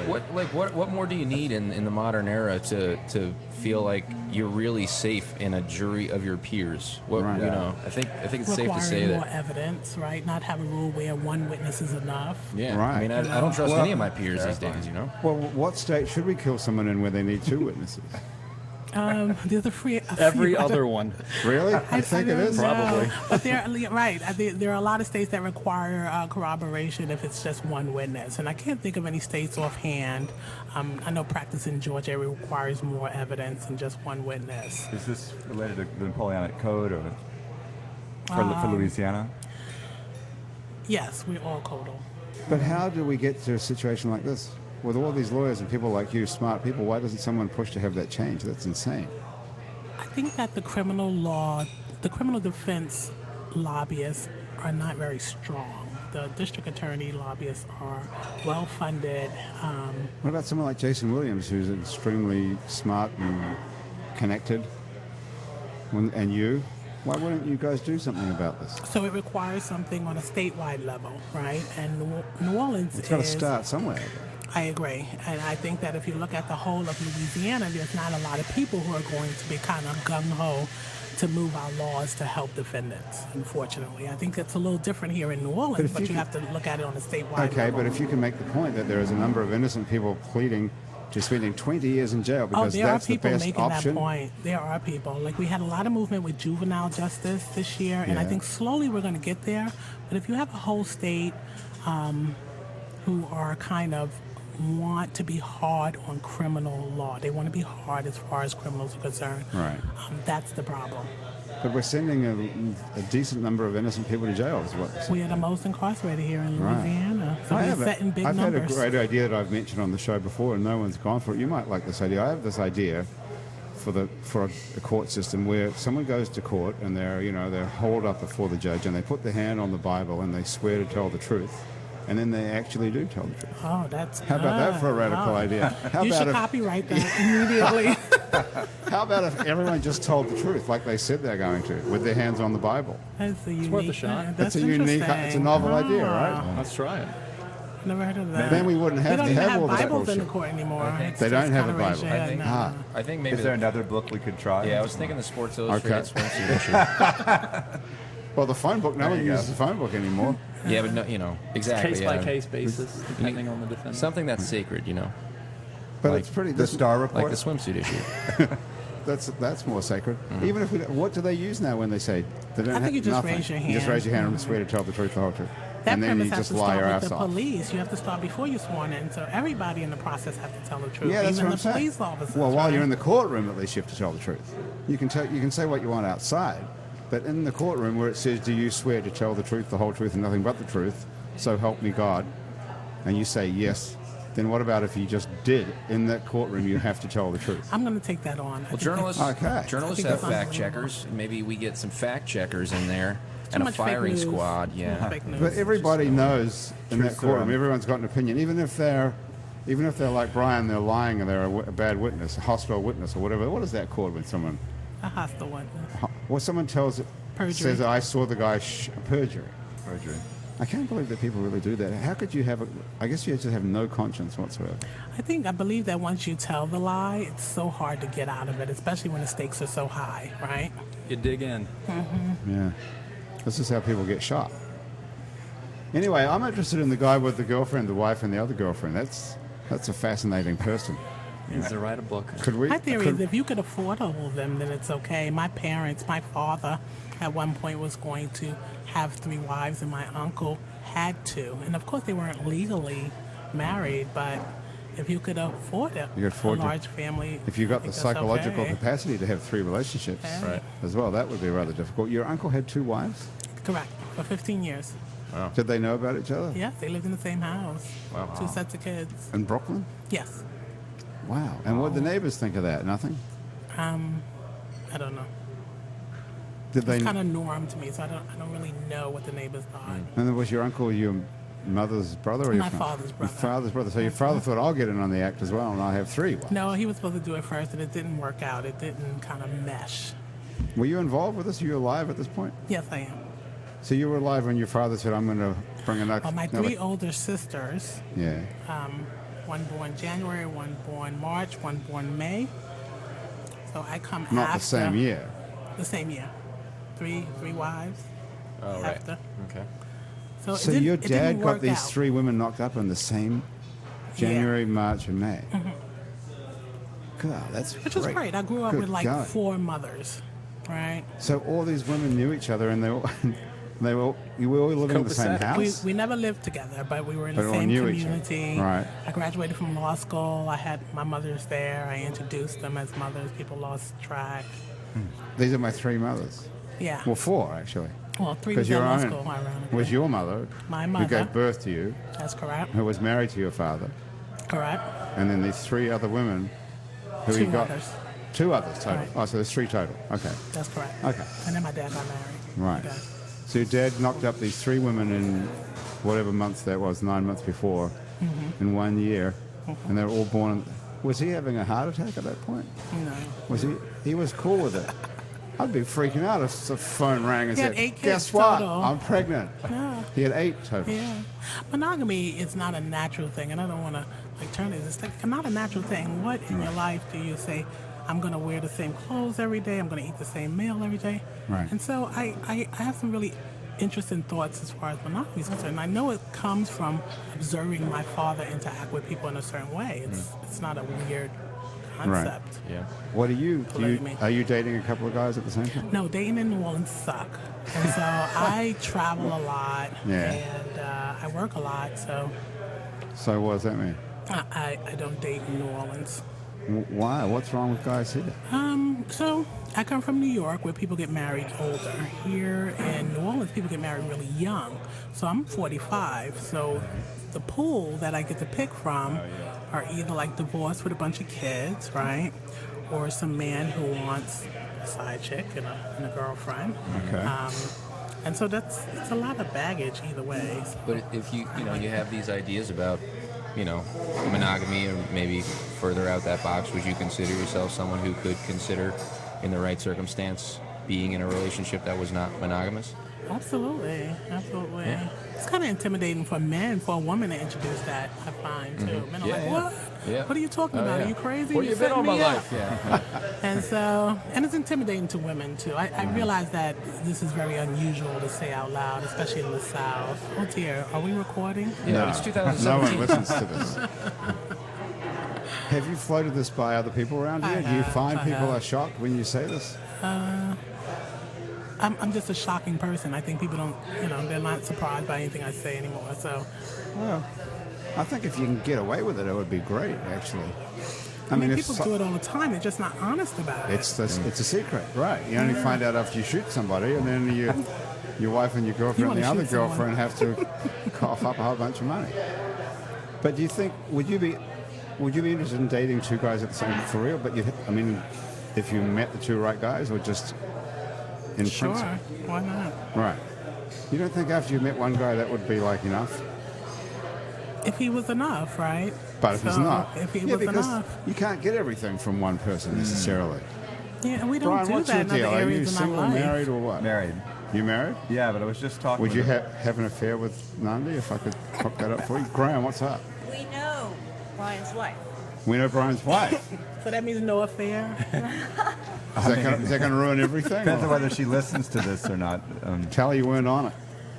what more do you need in the modern era to feel like you're really safe in a jury of your peers? What Right. you know, I think it's safe to Requiring say more that. evidence, right? Not have a rule where one witness is enough. Yeah, Right. I mean, I don't trust any of my peers these days. You know. Well, what state should we kill someone in where they need 2 witnesses? There's a Every few other one. Really? I think it don't is. know. Probably. But right. There are a lot of states that require corroboration if it's just one witness, and I can't think of any states offhand. I know practice in Georgia requires more evidence than just one witness. Is this related to the Napoleonic Code or for Louisiana? Yes, we're all codal. But how do we get to a situation like this? With all these lawyers and people like you, smart people, why doesn't someone push to have that change? That's insane. I think that the criminal defense lobbyists are not very strong. The district attorney lobbyists are well funded. What about someone like Jason Williams, who's extremely smart and connected? And you? Why wouldn't you guys do something about this? So it requires something on a statewide level, right? And New Orleans It's got to is. start somewhere. I agree. And I think that if you look at the whole of Louisiana, there's not a lot of people who are going to be kind of gung-ho to move our laws to help defendants, unfortunately. I think it's a little different here in New Orleans, but you have to look at it on a statewide Okay, level. but if you can make the point that there is a number of innocent people pleading to spending 20 years in jail because there are that's the people best making option. that point. There are people. Like, we had a lot of movement with juvenile justice this year, and I Yeah. think slowly we're going to get there. But if you have a whole state who are kind of want to be hard on criminal law, they want to be hard as far as criminals are concerned. Right. That's the problem. But we're sending a decent number of innocent people to jail, is what. We are the most incarcerated here in Right. Louisiana. So we're setting big I've numbers. had a great idea that I've mentioned on the show before, and no one's gone for it. You might like this idea. I have this idea for a court system where someone goes to court and they're hauled up before the judge and they put their hand on the Bible and they swear to tell the truth, and then they actually do tell the truth. Oh, that's How about that for a radical idea? How You about should if, copyright that immediately. how about if everyone just told the truth like they said they're going to, with their hands on the Bible? That's a unique. worth a shot. That's It's a unique, it's a novel idea, right? Let's try it. Never heard of that. Then we wouldn't They have don't to even have have all this Bibles in the bullshit. court anymore. They don't have a kinda Bible. racial, I think- Ah. I think maybe. Is there another book we could try? Yeah, I was thinking the Sports Illustrated Okay. swimsuit issue. Well, the phone book, no There one you go. uses the phone book anymore. Yeah, but no, exactly. Case yeah. by case basis, depending on the defendant. Something that's sacred, But Like it's pretty. The Star like Report? the swimsuit issue. That's more sacred. Mm-hmm. Even if what do they use now when they say they don't I think you just nothing. raise your You just hand. raise your hand and swear to tell the truth, the whole truth, That and then premise you has just to lie your start ass with the off. police. You have to start before you're sworn in, so everybody in the process has to tell the truth. Yeah, that's even what I'm the saying. police officers. Well, while right? you're in the courtroom, at least you have to tell the truth. You can say what you want outside, but in the courtroom where it says, "Do you swear to tell the truth, the whole truth, and nothing but the truth? So help me God," and you say yes, then what about if you just did in that courtroom? You have to tell the truth. I'm going to take that on. I Well, think journalists, Okay. journalists I have think that's fact checkers. Maybe we get some fact checkers in there Too and a much fake firing news. squad. Too much Yeah. fake news. But everybody knows in that Truth courtroom. serum. Everyone's got an opinion, even if they're like Brian, they're lying and they're a bad witness, a hostile witness, or whatever. What is that called when someone? A hostile witness. Well, someone Perjury. says, "I saw the guy perjury." Perjury. I can't believe that people really do that. How could you have? I guess you just have no conscience whatsoever. I believe that once you tell the lie, it's so hard to get out of it, especially when the stakes are so high, right? You dig in. Yeah, this is how people get shot. Anyway, I'm interested in the guy with the girlfriend, the wife, and the other girlfriend. That's a fascinating person. Needs to write a book. Could we? My theory could- is if you could afford all of them, then it's okay. My father, at one point was going to have 3 wives, and my uncle had 2. And of course, they weren't legally married, but if you could afford it, You could afford a to- large family. If you got I the think that's psychological okay. capacity to have 3 relationships Right. as well, that would be rather difficult. Your uncle had 2 wives? Correct, for 15 years. Did they know about each other? Yes, they lived in the same house. Wow. 2 sets of kids. In Brooklyn? Yes. Wow. And what did the neighbors think of that? Nothing? I don't know. Did they? It's kind of norm to me, so I don't really know what the neighbors thought. And then was your uncle your mother's brother or your My father? father's brother. Your father's brother. So your father thought, I'll get in on the act as well, and I'll have 3 wives. No, he was supposed to do it first, and it didn't work out. It didn't kind of mesh. Were you involved with this? Were you alive at this point? Yes, I am. So you were alive when your father said, I'm going to bring another... Well, my 3 older sisters, Yeah. one born January, one born March, one born May. So I come Not after. the same year. The same year. Three wives. Oh, right. After. Okay. So, So it your didn't- it didn't dad got work these out. 3 women knocked up in the same January, March, and May. God, that's Which was great. I grew up Good with like God. 4 mothers, right? So all these women knew each other, and you were all living in the same Copacetic. house. We never lived together, but we were in But the all same knew each other. community. Right. I graduated from law school. I had my mothers there. I introduced them as mothers. People lost track. These are my 3 mothers. Yeah. Well, 4 actually. Well, 3 Because was at your law own school, ironically. was your mother, My who mother. gave birth to you, That's correct. who was married to your father, Correct. and then these 3 other women who 2 he got. mothers. 2 others total. Right. Oh, so there's 3 total. Okay. That's correct. Okay. And then my dad got married. Right. Okay. So your dad knocked up these 3 women in whatever months that was, 9 months before, in 1 year, and they were all born. Was he having a heart attack at that point? No. Was he? He was cool with it. I'd be freaking out if the phone rang and He had said, 8 kids "Guess what? total." I'm pregnant." Yeah. He had 8 total. Yeah. Monogamy is not a natural thing, and I don't want to turn it. It's like not a natural thing. What in your life do you say, I'm going to wear the same clothes every day, I'm going to eat the same meal every day? Right. And so I have some really interesting thoughts as far as monogamy is concerned. I know it comes from observing my father interact with people in a certain way. It's not a weird concept. Yeah. What are you? Polygamy. Are you dating a couple of guys at the same time? No, dating in New Orleans suck. And so I travel a lot, Yeah. and I work a lot, so So what does that mean? I don't date in New Orleans. Why? What's wrong with guys here? So I come from New York, where people get married older. Here in New Orleans, people get married really young. So I'm 45. So the pool that I get to pick from are either like divorced with a bunch of kids, right? or some man who wants a side chick and a girlfriend. Okay. And so it's a lot of baggage either way. But if you have these ideas about, monogamy, or maybe further out that box, would you consider yourself someone who could consider, in the right circumstance, being in a relationship that was not monogamous? Absolutely. Yeah. It's kind of intimidating for a woman to introduce that, I find, too. Men are Yeah, like, yeah. what? Yeah. What are you talking Oh, about? yeah. Are you crazy? Where you been setting all my me up?" life? Yeah. And it's intimidating to women, too. I realize that this is very unusual to say out loud, especially in the South. Oh, dear. Are we recording? Yeah, No. it's No 2017. one listens to this. Have you floated this by other people around here? I Do you have, find I people have. are shocked when you say this? I'm just a shocking person. I think people don't, they're not surprised by anything I say anymore. So, Well, I think if you can get away with it, it would be great, actually. I mean, if people do it all the time. They're just not honest about it. it's a secret, right? You only find out after you shoot somebody, and then your wife and your girlfriend and wanna the other shoot someone. girlfriend have to cough up a whole bunch of money. But do you think would you be interested in dating two guys at the same for real? But if you met the two right guys, or just in Sure. principle? Why not? Right. You don't think after you met one guy that would be like enough? If he was enough, right? But if he's So, not, If he yeah, was because enough. you can't get everything from one person necessarily. Yeah, we don't Brian, do what's that your in other deal? Are you areas in our single, life. married, or what? Married. You married? Yeah, but I was just talking. Would you with have an affair with Nandi if I could hook that up for you? Graham, what's up? We know Brian's wife. We know Brian's wife. So that means no affair. Is that going to ruin everything? Depends on or- whether she listens to this or not. Tell her you weren't on it.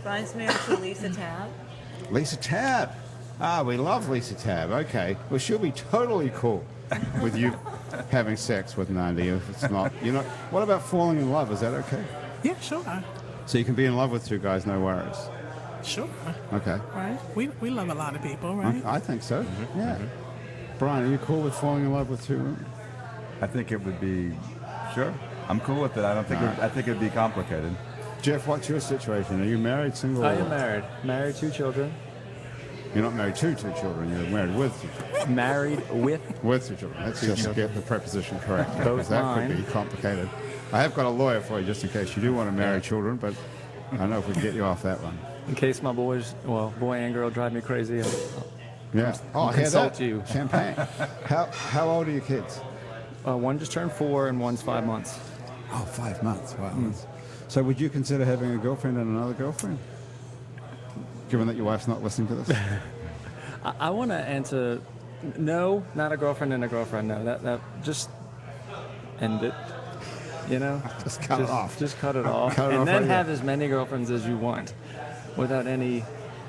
Brian's married to Lisa Tab. Lisa Tab. Ah, we love Lisa Tab. Okay. Well, she'll be totally cool with you having sex with Nandi if it's not. What about falling in love? Is that okay? Yeah, sure. So you can be in love with two guys, no worries. Sure. Okay. Right? We love a lot of people, right? I think so. Yeah. Brian, are you cool with falling in love with two women? I think it would be. Sure. I'm cool with it. I don't think. I think it'd be complicated. Jeff, what's your situation? Are you married, single? I or- am married. Married, 2 children. You're not married to two children. You're married with two children. Married with With two children. Let's just get the preposition correct. Both because that mine. could be complicated. I have got a lawyer for you just in case you do want to marry children, but I don't know if we can get you off that one. in case my boy and girl drive me crazy. Yeah. Oh, I hear consult that. you. Champagne. How old are your kids? One just turned 4 and one's 5 months. Oh, 5 months. Wow. So would you consider having a girlfriend and another girlfriend? Given that your wife's not listening to this? I want to answer, no, not a girlfriend and a girlfriend. No, that just end it. Just cut it off. Just cut it off, Cut it and off then right have there. as many girlfriends as you want, without any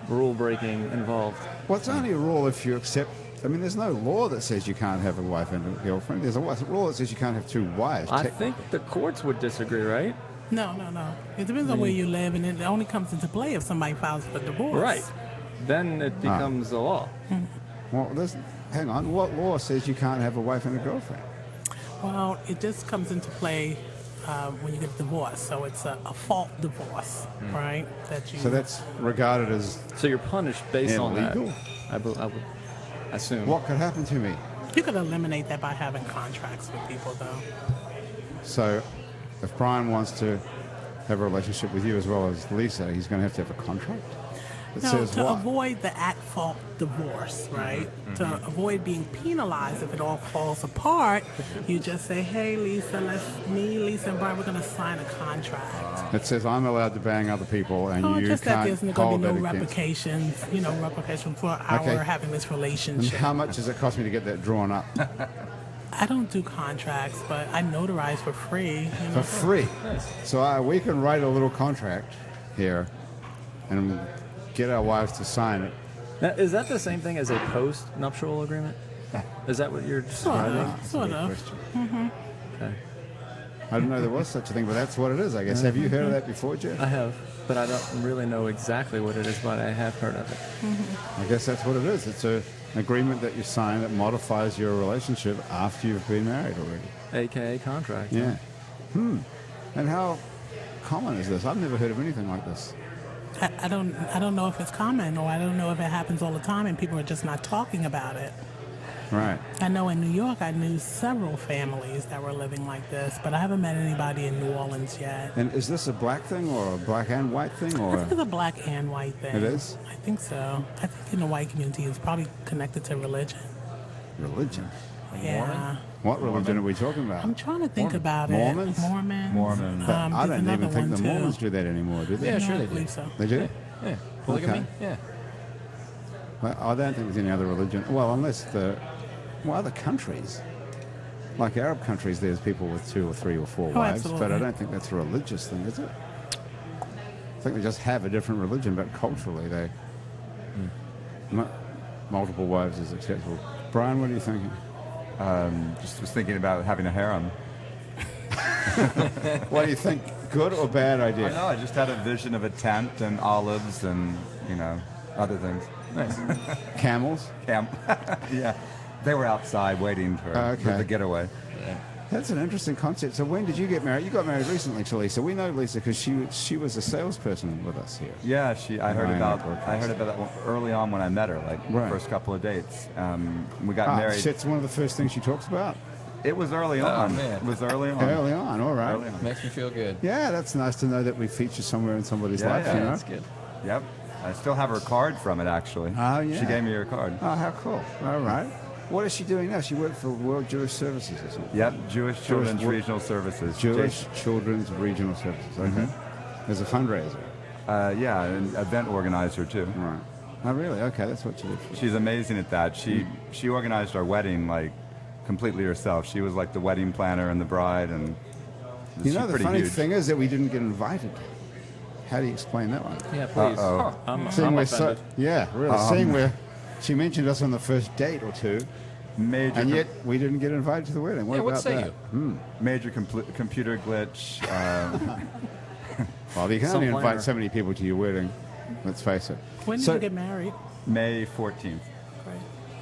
rule breaking involved. Well, it's only a rule if you accept. I mean, there's no law that says you can't have a wife and a girlfriend. There's a law that says you can't have two wives. I think the courts would disagree, right? No. It depends on where you live, and it only comes into play if somebody files for divorce. Right. Then it becomes the law. Well, hang on. What law says you can't have a wife and a girlfriend? Well, it just comes into play when you get divorced. So it's a fault divorce, right? So that's regarded as So you're punished based on that. illegal? I would assume. What could happen to me? You could eliminate that by having contracts with people, though. So if Brian wants to have a relationship with you as well as Lisa, he's going to have a contract that No, says to what? avoid the at-fault divorce, right? To avoid being penalized if it all falls apart, you just say, "Hey, Lisa, Lisa and Brian, we're going to sign a contract." It says I'm allowed to bang other people and Oh, you just that can't there's going to hold be no that against. replications, replications for Okay. our having this And relationship. how much does it cost me to get that drawn up? I don't do contracts, but I notarize for free. For free. So we can write a little contract here and get our wives to sign it. Now, is that the same thing as a post-nuptial agreement? Is that what you're describing? Sort Good of. question. Okay. I didn't know there was such a thing, but that's what it is, I guess. Have you heard of that before, Jeff? I have, but I don't really know exactly what it is, but I have heard of it. I guess that's what it is. It's an agreement that you sign that modifies your relationship after you've been married already. AKA contract. Yeah. And how common is this? I've never heard of anything like this. I don't know if it's common, or I don't know if it happens all the time and people are just not talking about it. Right. I know in New York, I knew several families that were living like this, but I haven't met anybody in New Orleans yet. And is this a black thing or a black and white thing? I Or think it's a black and white thing. It is? I think so. I think in the white community, it's probably connected to religion. religion? Yeah. What religion are we talking about? I'm trying to think about Mormons? it. Mormons. Mormons. But I there's don't even another think the one, too. Mormons do that anymore, do they? Yeah, No, sure I they do. believe so. They do? Yeah. Polygamy? Okay. Yeah. Well, I don't think there's any other religion. Well, unless other countries. Like Arab countries, there's people with 2 or 3 or 4 wives, but I absolutely. don't think that's a religious thing, is it? I think they just have a different religion, but culturally they... Multiple wives is acceptable. Brian, what are you thinking? Just was thinking about having a harem. What do you think? Good or bad idea? I know. I just had a vision of a tent and olives and other things. Nice. Camels? Yeah, they were outside waiting for Okay. the getaway. That's an interesting concept. So when did you get married? You got married recently to Lisa. We know Lisa because she was a salesperson with us here. Yeah, I heard Ryan about Network. that one early on when I met her, like Right. the first couple of dates. We got married. Shit's one of the first things she talks about. It was early on. man. It was early on. Early on, all right. Early on. Makes me feel good. Yeah, that's nice to know that we feature somewhere in somebody's Yeah, life, yeah, you know? That's good. Yep. I still have her card from it, actually. Oh, yeah. She gave me her card. Oh, how cool. All right. What is she doing now? She worked for World Jewish Services or something? Yep. Jewish Children's Wo- Regional Services. Jewish Children's Regional Services. Okay. There's a fundraiser. Yeah, an event organizer, too. Right. Oh, really? Okay, that's what she did. She's amazing at that. She organized our wedding, like, completely herself. She was, like, the wedding planner and the bride, and You she's know, the pretty funny huge. thing is that we didn't get invited. How do you explain that one? Yeah, please. Uh-oh. I'm Seeing we're offended. yeah, really. Seeing where she mentioned us on the first date or two, Major, and yet we didn't get invited to the wedding. What Yeah, what about say that? you? major computer glitch. Well, you can Some only planner. invite so many people to your wedding. Let's face it. When did So- you get married? May 14th Great.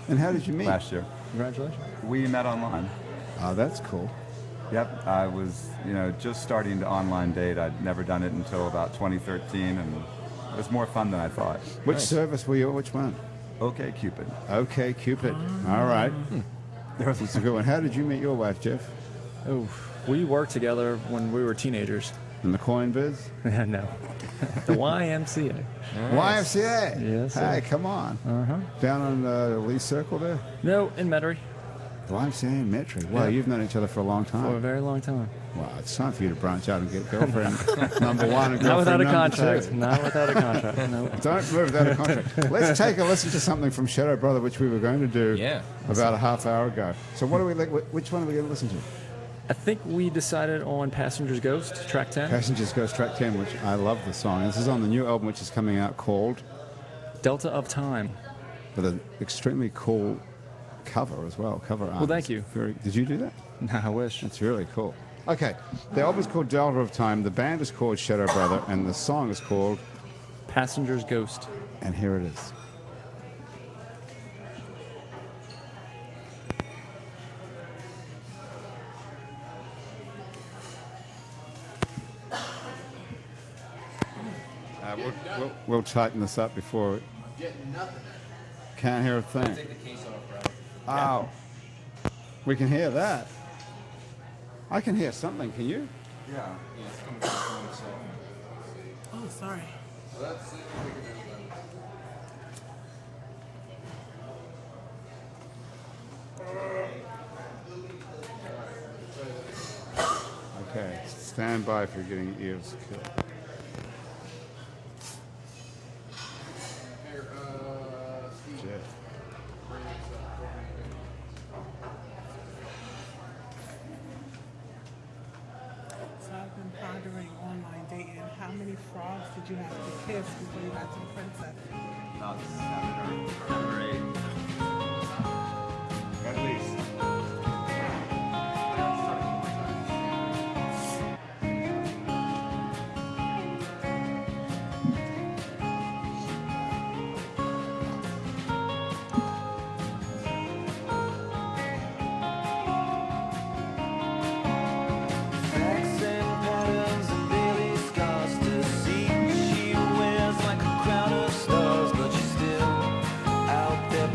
And how did you meet? last year. Congratulations. We met online. Oh, that's cool. Yep, I was, just starting to online date. I'd never done it until about 2013, and it was more fun than I thought. Which service were you at? Which one? Okay, Cupid. Okay, Cupid. All right. That's a good one. How did you meet your wife, Jeff? Oh, we worked together when we were teenagers. In the coin biz? No. The YMCA. YMCA. Yes, sir. Hey, come on. Uh-huh. Down on Lee Circle there? No, in Metairie The YMCA in Metro. Wow, Yeah. you've known each other for a long for a time. very long time. Wow, it's time for you to branch out and get girlfriend number one and girlfriend Not without a number contract. two. Not without a contract. No. Don't move without a contract. Let's take a listen to something from Shadow Brother, which we were going to do Yeah. about a half hour ago. So what are we? Which one are we going to listen to? I think we decided on Passenger's Ghost, track 10. Passengers Ghost Track 10, which I love the song. This is on the new album, which is coming out, called, Delta of Time. with an extremely cool cover as well. Cover art. Well, thank you. Did you do that? I wish. That's really cool. Okay, the album is called Delta of Time. The band is called Shadow Brother, and the song is called, Passenger's Ghost. and here it is. We'll tighten this up before. Can't hear a thing. Oh, we can hear that. I can hear something. Can you? Yeah. Oh, sorry. Okay. Stand by if you're getting your ears killed. Jeff. So I've been pondering online dating. How many frogs did you have to kiss before you got to the princess? About 7 or 8. At least. Accent patterns and daily scars to see. She wears like a crown of stars, but she's still out there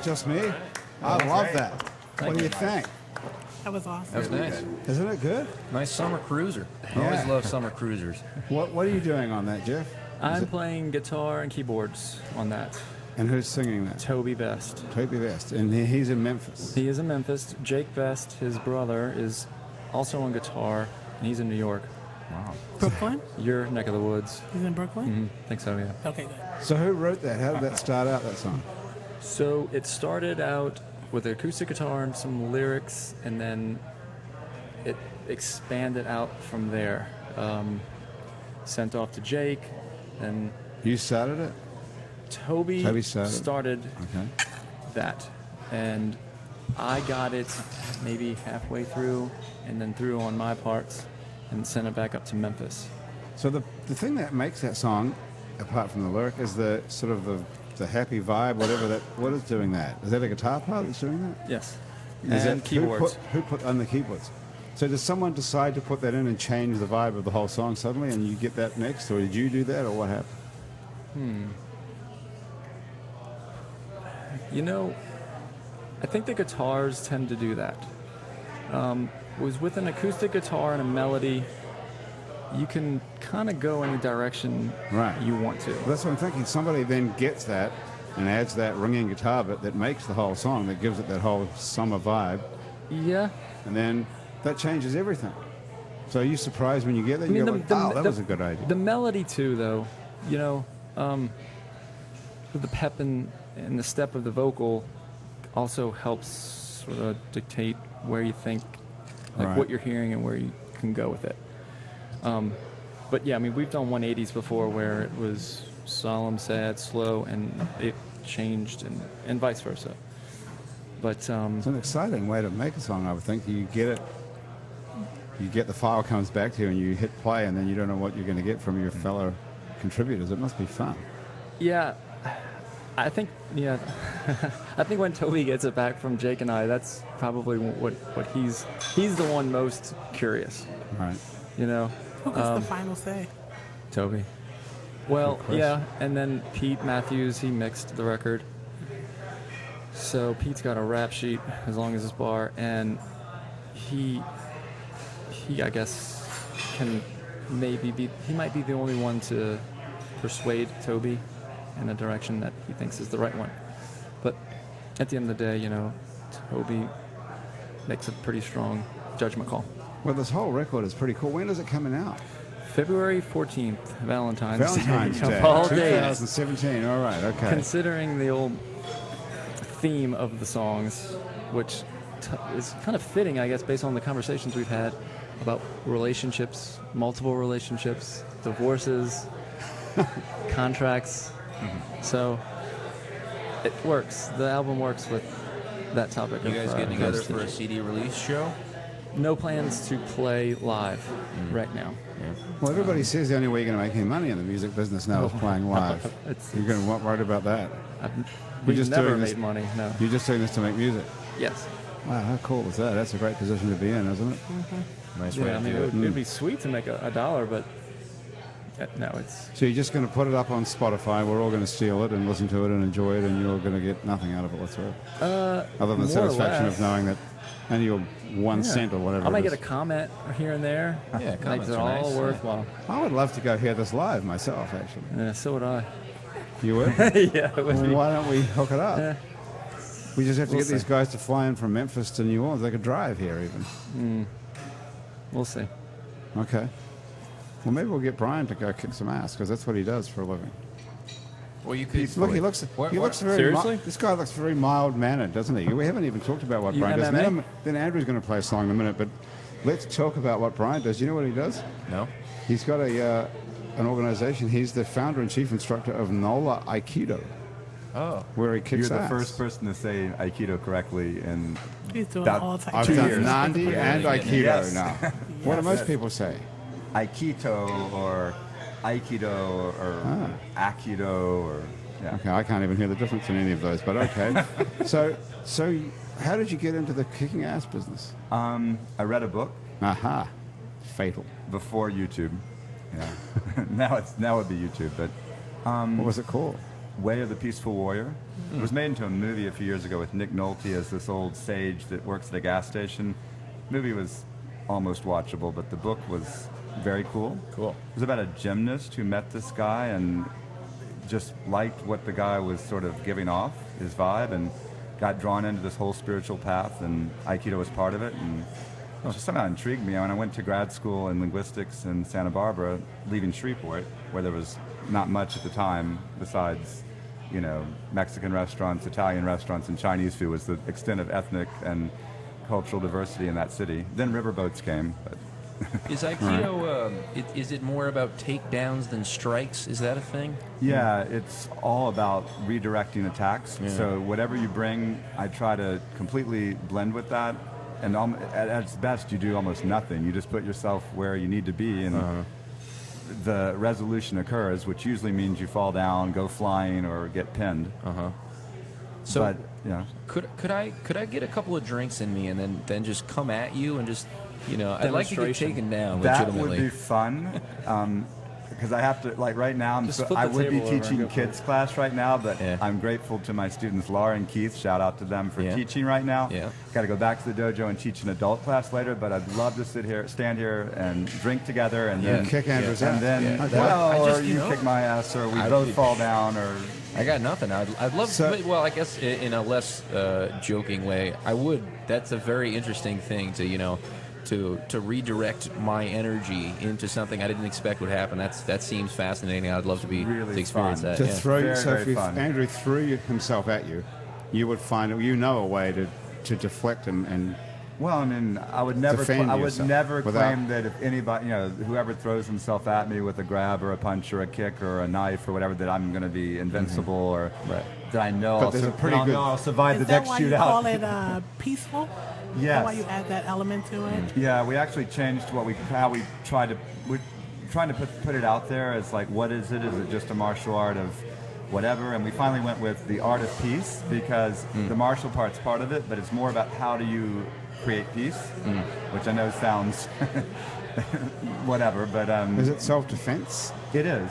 that just me? I love that. What do you think? That was awesome. That was nice. Isn't it good? Nice summer cruiser. I always Yeah. love summer cruisers. What are you doing on that, Jeff? I'm playing guitar and keyboards on that. And who's singing that? Toby Best. Toby Vest. And he's in Memphis. He is in Memphis. Jake Best, his brother, is also on guitar, and he's in New York. Wow. Brooklyn? Your neck of the woods. He's in Brooklyn? Think so, yeah. Okay, good. So who wrote that? How did that start out, that song? So it started out with an acoustic guitar and some lyrics, and then it expanded out from there. Sent off to Jake, and You started it? Toby started. started Okay. that, and I got it maybe halfway through, and then threw on my parts, and sent it back up to Memphis. So the thing that makes that song, apart from the lyric, is the sort of the happy vibe, whatever that. What is doing that? Is that a guitar part that's doing that? Yes, Is and that, keyboards. Who put on the keyboards? So does someone decide to put that in and change the vibe of the whole song suddenly, and you get that next, or did you do that, or what happened? You know, I think the guitars tend to do that. Was with an acoustic guitar and a melody, you can kind of go any direction Right. you want to. Well, that's what I'm thinking. Somebody then gets that and adds that ringing guitar bit that makes the whole song, that gives it that whole summer vibe, Yeah. and then that changes everything. So are you surprised when you get that? You go like, oh, that was a good idea. The melody too, though, you know, with the pep and the step of the vocal also helps sort of dictate where you think, like Right. what you're hearing and where you can go with it. But yeah, I mean, we've done 180s before where it was solemn, sad, slow, and it changed, and vice versa. But It's an exciting way to make a song, I would think. You get it, you get the file comes back to you, and you hit play, and then you don't know what you're going to get from your fellow contributors. It must be fun. yeah, I think I think when Toby gets it back from Jake and I, that's probably what he's the one most curious. Right. You know, Who gets the final say? Toby. Well, Chris. yeah, and then Pete Matthews, he mixed the record. So Pete's got a rap sheet as long as his bar, and he I guess can he might be the only one to persuade Toby in a direction that he thinks is the right one. But at the end of the day, you know, Toby makes a pretty strong judgment call. Well, this whole record is pretty cool. When is it coming out? February 14th, Valentine's Valentine's Day. Day, Of all days. 2017. All right, okay. Considering the old theme of the songs, which is kind of fitting, I guess, based on the conversations we've had about relationships, multiple relationships, divorces, contracts. So it works. The album works with that topic. You of, guys getting together postage. for a CD release show? No plans to play live right now. Well, everybody says the only way you're going to make any money in the music business now is playing live. You're going to worry about that. We've just never doing this- made money, no. You're just doing this to make music. Yes. Wow, how cool is that? That's a great position to be in, isn't it? Nice way Yeah, to I mean, do it. it'd be sweet to make a dollar, but no, it's So you're just going to put it up on Spotify. We're all going to steal it and listen to it and enjoy it, and you're going to get nothing out of it whatsoever. Other than the more or satisfaction less. of knowing that only your 1 cent or whatever. I might it get is. a comment here and there. Yeah, Makes comments it are all nice. worthwhile. I would love to go hear this live myself, actually. Yeah, so would I. You would? Yeah, it would Well, be. why don't we hook it up? Yeah. We just have to We'll get these see. guys to fly in from Memphis to New Orleans. They could drive here even. We'll see. Okay. Well, maybe we'll get Brian to go kick some ass because that's what he does for a living. Well, you could. Look, he looks very. Seriously? This guy looks very mild mannered, doesn't he? We haven't even talked about what You Brian does. MMA? Then Andrew's going to play a song in a minute, but let's talk about what Brian does. You know what he does? No. He's got an organization. He's the founder and chief instructor of NOLA Aikido, Oh. where he kicks You're the ass. first person to say Aikido correctly in He's doing That- all types I've 2 done years. Nandi and Aikido Yes. now. What do most Yes. people say? Aikito or Aikido or Aikido or yeah. Okay, I can't even hear the difference in any of those, but okay. so how did you get into the kicking ass business? I read a book Aha, fatal. before YouTube. Yeah. now it'd be YouTube, but What was it called? Way of the Peaceful Warrior. It was made into a movie a few years ago with Nick Nolte as this old sage that works at a gas station. The movie was almost watchable, but the book was very cool. Cool. It was about a gymnast who met this guy and just liked what the guy was sort of giving off, his vibe, and got drawn into this whole spiritual path, and Aikido was part of it. And it just somehow intrigued me. When I went to grad school in linguistics in Santa Barbara, leaving Shreveport, where there was not much at the time besides, you know, Mexican restaurants, Italian restaurants, and Chinese food was the extent of ethnic and cultural diversity in that city. Then riverboats came. But Is Aikido, is it more about takedowns than strikes? Is that a thing? yeah, it's all about redirecting attacks. Yeah. So whatever you bring, I try to completely blend with that. And at its best, you do almost nothing. You just put yourself where you need to be, and the resolution occurs, which usually means you fall down, go flying, or get pinned. So But yeah, could I get a couple of drinks in me and then just come at you and just, you know, I'd like to get Demonstration. taken down that legitimately. would be fun. Because I have to, like right now, Just flip I the would be table over and teaching go for kids class right now, but Yeah. I'm grateful to my students Laura and Keith. Shout out to them for Yeah. teaching right now. Yeah. Got to go back to the dojo and teach an adult class later, but I'd love to stand here and drink together, and Yeah. then Kick Andrew's and ass. then Yeah. Okay. well, I just, or you you know, kick my ass, or we I'd both be- fall down, or I got nothing. I'd love So- to. Well, I guess in a less joking way, I would. That's a very interesting thing to, you know, to redirect my energy into something I didn't expect would happen. That seems fascinating. I'd love to be Really to experience fun. that. To yeah. throw Very, so very if fun. Andrew threw himself at you, you would find a way to deflect and well, I mean, I would never Defend I would yourself never without- claim that if anybody, you know, whoever throws himself at me with a grab or a punch or a kick or a knife or whatever, that I'm going to be invincible or Right. that I know But I'll, there's a pretty I'll good- know I'll survive Is the that next why you shootout. call it peaceful? Is that Yes. why you add that element to it? Yeah, we actually changed how we try to we're trying to put it out there as like, what is it? Is it just a martial art of whatever? And we finally went with the art of peace, because the martial part's part of it, but it's more about how do you create peace, which I know sounds whatever, but is it self-defense? it is.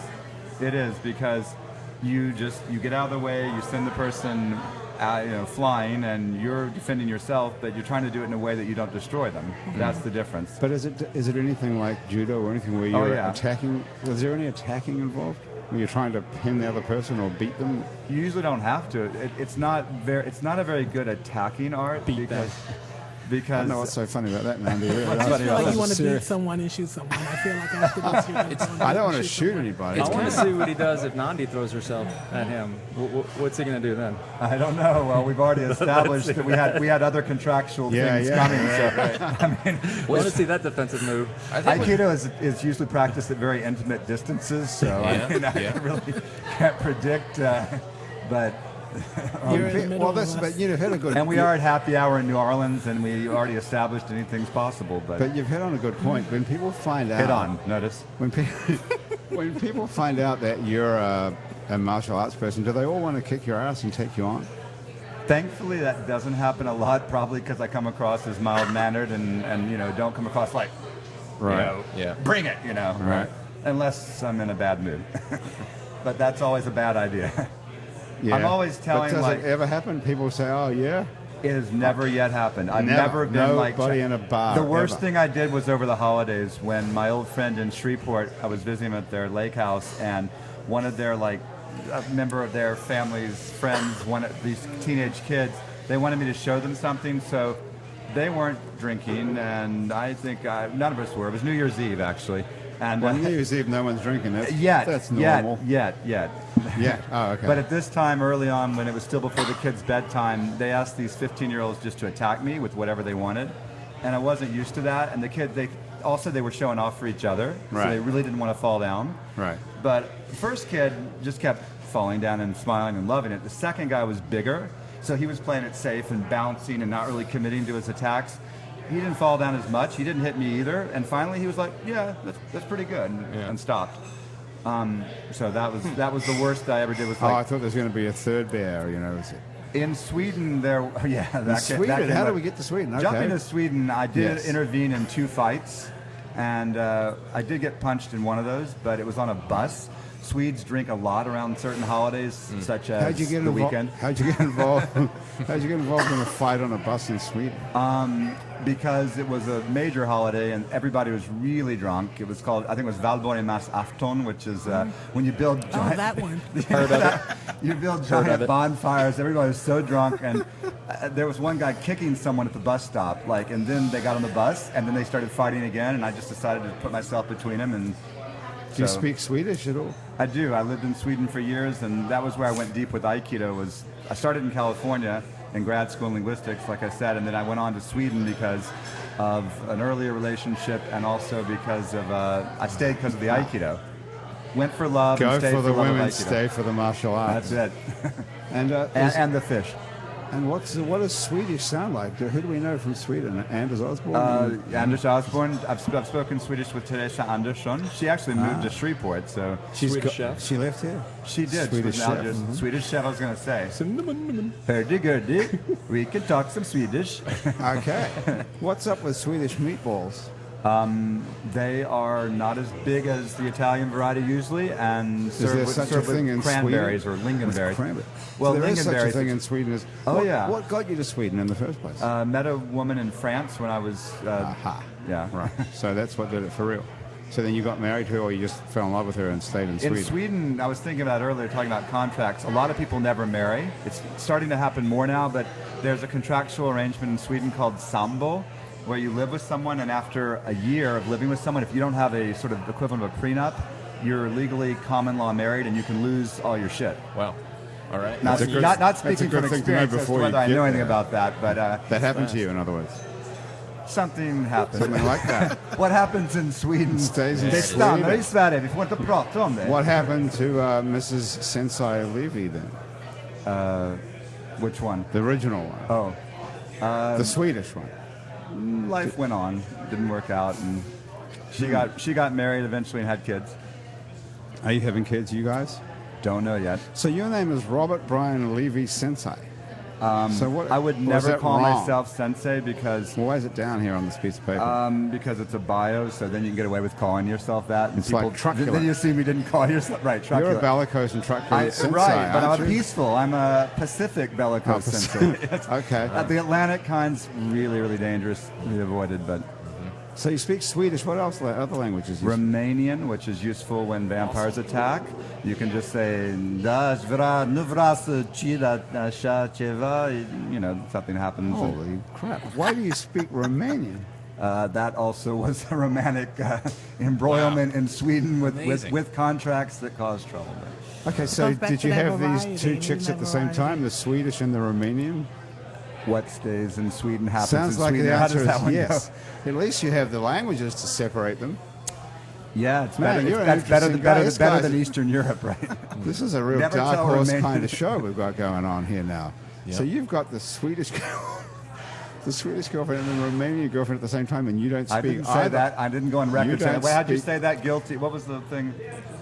It is, because you get out of the way, you send the person flying, and you're defending yourself, but you're trying to do it in a way that you don't destroy them. That's the difference. But is it anything like judo or anything where you're yeah. attacking? Is there any attacking involved? When you're trying to pin the other person or beat them? You usually don't have to. It's not a very good attacking art, Beat them. I because don't know what's so funny about that, Mandy. Really. I just That's feel like you want to beat serious. someone and shoot someone. I feel like after this, you're going to I don't want to shoot anybody. I want to see what he does if Nandi throws herself at him. What's he going to do then? I don't know. Well, we've already established that we had other contractual things coming. So I want to see that defensive move. I think Aikido is usually practiced at very intimate distances, so Yeah, I really can't predict. But You're in the middle Well, of that's us. but you've had a good. and we are at happy hour in New Orleans, and we already established anything's possible. But you've hit on a good point. When people find out, hit on. Notice. When when people find out that you're a martial arts person, do they all want to kick your ass and take you on? Thankfully, that doesn't happen a lot, probably because I come across as mild-mannered and don't come across like, Yeah. bring it, Right. Unless I'm in a bad mood. But that's always a bad idea. Yeah. I'm always telling, But does like- it ever happen? People say, "Oh yeah." It has never yet happened. I've Never. never been like Nobody in a bar, The worst ever. thing I did was over the holidays when my old friend in Shreveport, I was visiting them at their lake house, and one of their a member of their family's friends, these teenage kids, they wanted me to show them something, so they weren't drinking, and I think none of us were. It was New Year's Eve actually, and Well, New Year's Eve, no one's drinking. That's yet. normal. Yeah. Oh, okay. But at this time, early on, when it was still before the kids' bedtime, they asked these 15-year-olds just to attack me with whatever they wanted, and I wasn't used to that. And the kids, they were showing off for each other, so Right. they really didn't want to fall down. Right. But the first kid just kept falling down and smiling and loving it. The second guy was bigger, so he was playing it safe and bouncing and not really committing to his attacks. He didn't fall down as much. He didn't hit me either. And finally, he was like, "Yeah, that's pretty good," and stopped. So that was the worst I ever did. Was Oh, I like thought there was going to be a third bear. in Sweden. There, yeah. Sweden. How did we get to Sweden? Okay. Jumping to Sweden, I did Yes. intervene in 2 fights, and I did get punched in one of those, but it was on a bus. Swedes drink a lot around certain holidays, such as How'd you get the involved? weekend. How'd you get involved? How'd you get involved in a fight on a bus in Sweden? Because it was a major holiday and everybody was really drunk. It was called, I think it was Valborgsmäss afton, which is when you build Oh, giant, that one. you build of giant it. bonfires. Everybody was so drunk, and there was one guy kicking someone at the bus stop, and then they got on the bus, and then they started fighting again, and I just decided to put myself between them. And Do you so- speak Swedish at all? I do. I lived in Sweden for years, and that was where I went deep with Aikido. I started in California in grad school in linguistics, like I said, and then I went on to Sweden because of an earlier relationship, and also because of I stayed because of the Aikido. Went for love, Go and stayed for the love of women, Aikido. stay for the martial arts. That's it. And, And the fish. and what does Swedish sound like? Who do we know from Sweden? Anders Osborne? Anders Osborne. I've spoken Swedish with Teresa Andersson. She actually moved to Shreveport, so Swedish chef. She left here. she did. Swedish She was chef. just Swedish chef, I was going to say. Cinnamon. Hurdy-gurdy, we can talk some Swedish. Okay. What's up with Swedish meatballs? They are not as big as the Italian variety usually, and Is there such a thing in cranberries Sweden? or lingonberries. Cranberry. Well, so there is such a lingonberries. thing in Sweden as. Oh, what, yeah. What got you to Sweden in the first place? Met a woman in France when I was. Aha. Yeah. Right. So that's what did it for real. So then you got married to her, or you just fell in love with her and stayed in Sweden? In Sweden, I was thinking about earlier, talking about contracts. A lot of people never marry. It's starting to happen more now, but there's a contractual arrangement in Sweden called sambo, where you live with someone, and after a year of living with someone, if you don't have a sort of equivalent of a prenup, you're legally common law married, and you can lose all your shit. Wow. All right. Not, That's a good- not that's a speaking good from thing to know experience as to before you whether I get know anything there. about that, but That happened to you, in other words. something happened. Something like that. What happens in Sweden Stays in Det stannar Sweden. i Sverige, vi får inte prata om det. What happened to Mrs. Sensei Levy then? Which one? The original one. Oh, The Swedish one. life went on, didn't work out, and she got married eventually and had kids. Are you having kids, you guys? Don't know yet. So your name is Robert Brian Levy Sensei. So what? I would or is never that call wrong? myself sensei because Well, why is it down here on this piece of paper? because it's a bio, so then you can get away with calling yourself that. And It's like truculent. Then you see me didn't call yourself right. You're a Truculent. bellicose and truculent sensei, right, but aren't I'm you? peaceful. I'm a Pacific bellicose Oh, sensei. Okay. The Atlantic kind's really, really dangerous to be avoided, but So you speak Swedish. What else? Other languages? You speak? Romanian, which is useful when vampires attack. You can just say, "Da vra nu vra să cida așa ceva," something happens. Holy crap! Why do you speak Romanian? That also was a romantic embroilment in Sweden Amazing. with contracts that caused trouble. Okay, so Goes back did to you that have these variety, two needing chicks at that the same variety. time, the Swedish and the Romanian? What stays in Sweden happens Sounds in like Sweden. the How answer does that is one yes. go? At least you have the languages to separate them. Yeah, it's Man, better. you're an That's better interesting than guy. This better guy's- than Eastern Europe, right? This is a real Never dark tell horse Romanian. kind of show we've got going on here now. Yep. So you've got the Swedish the Swedish girlfriend and the Romanian girlfriend at the same time, and you don't speak I didn't say either. that. I didn't go on record saying don't that. Wait, how'd you speak- say that? Guilty. What was the thing?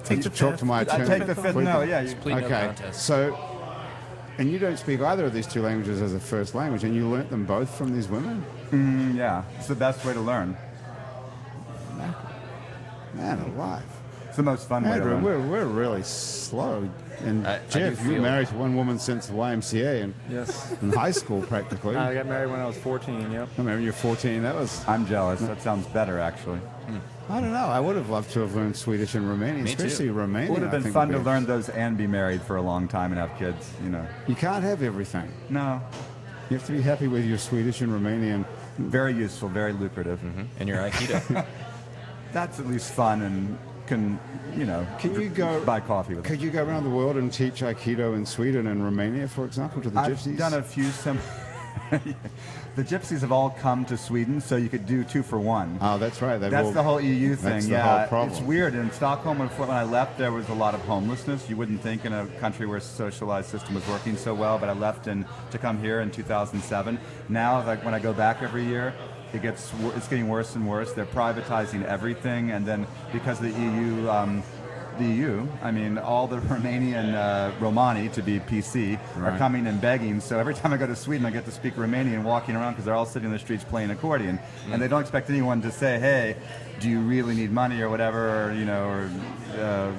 Take the Talk to fifth. my I attorney. take the fifth. No, yeah. You, Plead no Okay, contest. so, and you don't speak either of these two languages as a first language, and you learnt them both from these women? yeah, it's the best way to learn. Man alive. It's the most fun way to Andrew, learn. we're really slow. And I do Jeff, you feel married to one woman since the YMCA Yes. in high school practically. I got married when I was 14, yep. I remember you're 14. That was, I'm jealous. That sounds better, actually. I don't know. I would have loved to have learned Swedish and Romanian, Me too. especially Romanian. It would have I been think fun would to be- learn those and be married for a long time and have kids. You can't have everything. No, You have to be happy with your Swedish and Romanian. very useful, very lucrative. And your Aikido. That's at least fun and can Can you go buy coffee with them. Could you go around the world and teach Aikido in Sweden and Romania, for example, to the I've gypsies? done a few. The gypsies have all come to Sweden, so you could do 2 for 1. Oh, that's right. They've That's all- the whole EU thing. That's the yeah, whole problem. it's weird. In Stockholm, when I left, there was a lot of homelessness. You wouldn't think in a country where a socialized system was working so well, but I left to come here in 2007. Now, like when I go back every year, it's getting worse and worse. They're privatizing everything, and then because of the EU, DU. I mean, all the Romanian Romani, to be PC, are Right. coming and begging. So every time I go to Sweden, I get to speak Romanian walking around because they're all sitting in the streets playing accordion. And they don't expect anyone to say, hey, do you really need money or whatever, or, you know,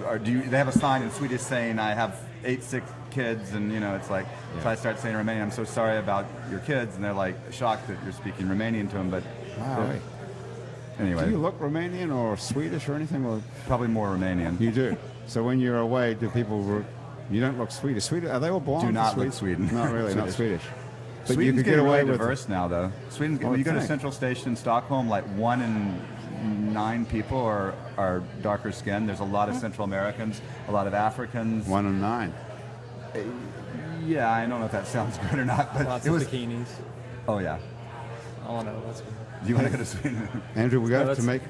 or do you, they have a sign in Swedish saying, I have 8 sick kids, and, you know, it's like, so I start saying Romanian, I'm so sorry about your kids, and they're like shocked that you're speaking Romanian to them, but Wow. anyway, Do you look Romanian or Swedish or anything? Or probably more Romanian. you do. So when you're away, do people? You don't look Swedish. Swedish? Are they all blonde? Do not Swede- look Sweden. Not really. Not Swedish. But Sweden's you could get getting away really with. diverse now, though. Sweden, I when you would go to think. Central Station in Stockholm, like 1 in 9 people are darker skinned. There's a lot of Central Americans, a lot of Africans. 1 in 9. Yeah, I don't know if that sounds good or not, but Lots it of was. bikinis. Oh yeah. Oh no, that's good. Do you want to go to Sweden? Andrew, we got to that's- make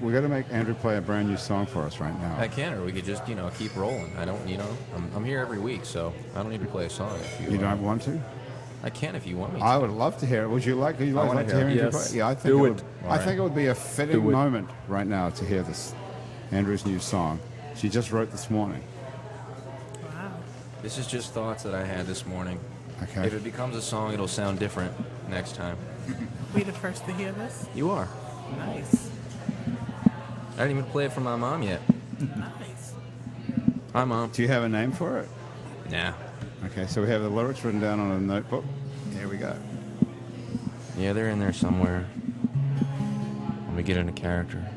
Andrew play a brand new song for us right now. I can, or we could just, you know, keep rolling. I don't, you know, I'm here every week, so I don't need to play a song if you. You don't want to? I can if you want me to. I would love to hear it. Would you like? Would you I like wanna to hear hear Andrew it. Yes. play? Yeah, I think Do it it. would. I think it would be a fitting Do it. moment right now to hear this. Andrew's new song. She just wrote this morning. Wow. This is just thoughts that I had this morning. Okay. If it becomes a song, it'll sound different next time. Be the first to hear this. You are. Nice. I didn't even play it for my mom yet. Nice. Hi, Mom. Do you have a name for it? Nah. Okay, so we have the lyrics written down on a notebook. Here we go. Yeah, they're in there somewhere. Let me get into character.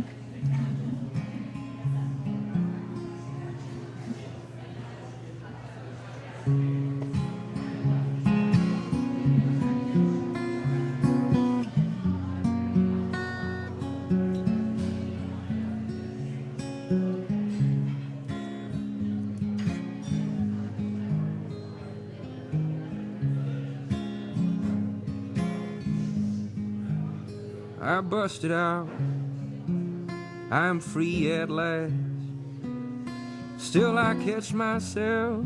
I busted out. I'm free at last. Still, I catch myself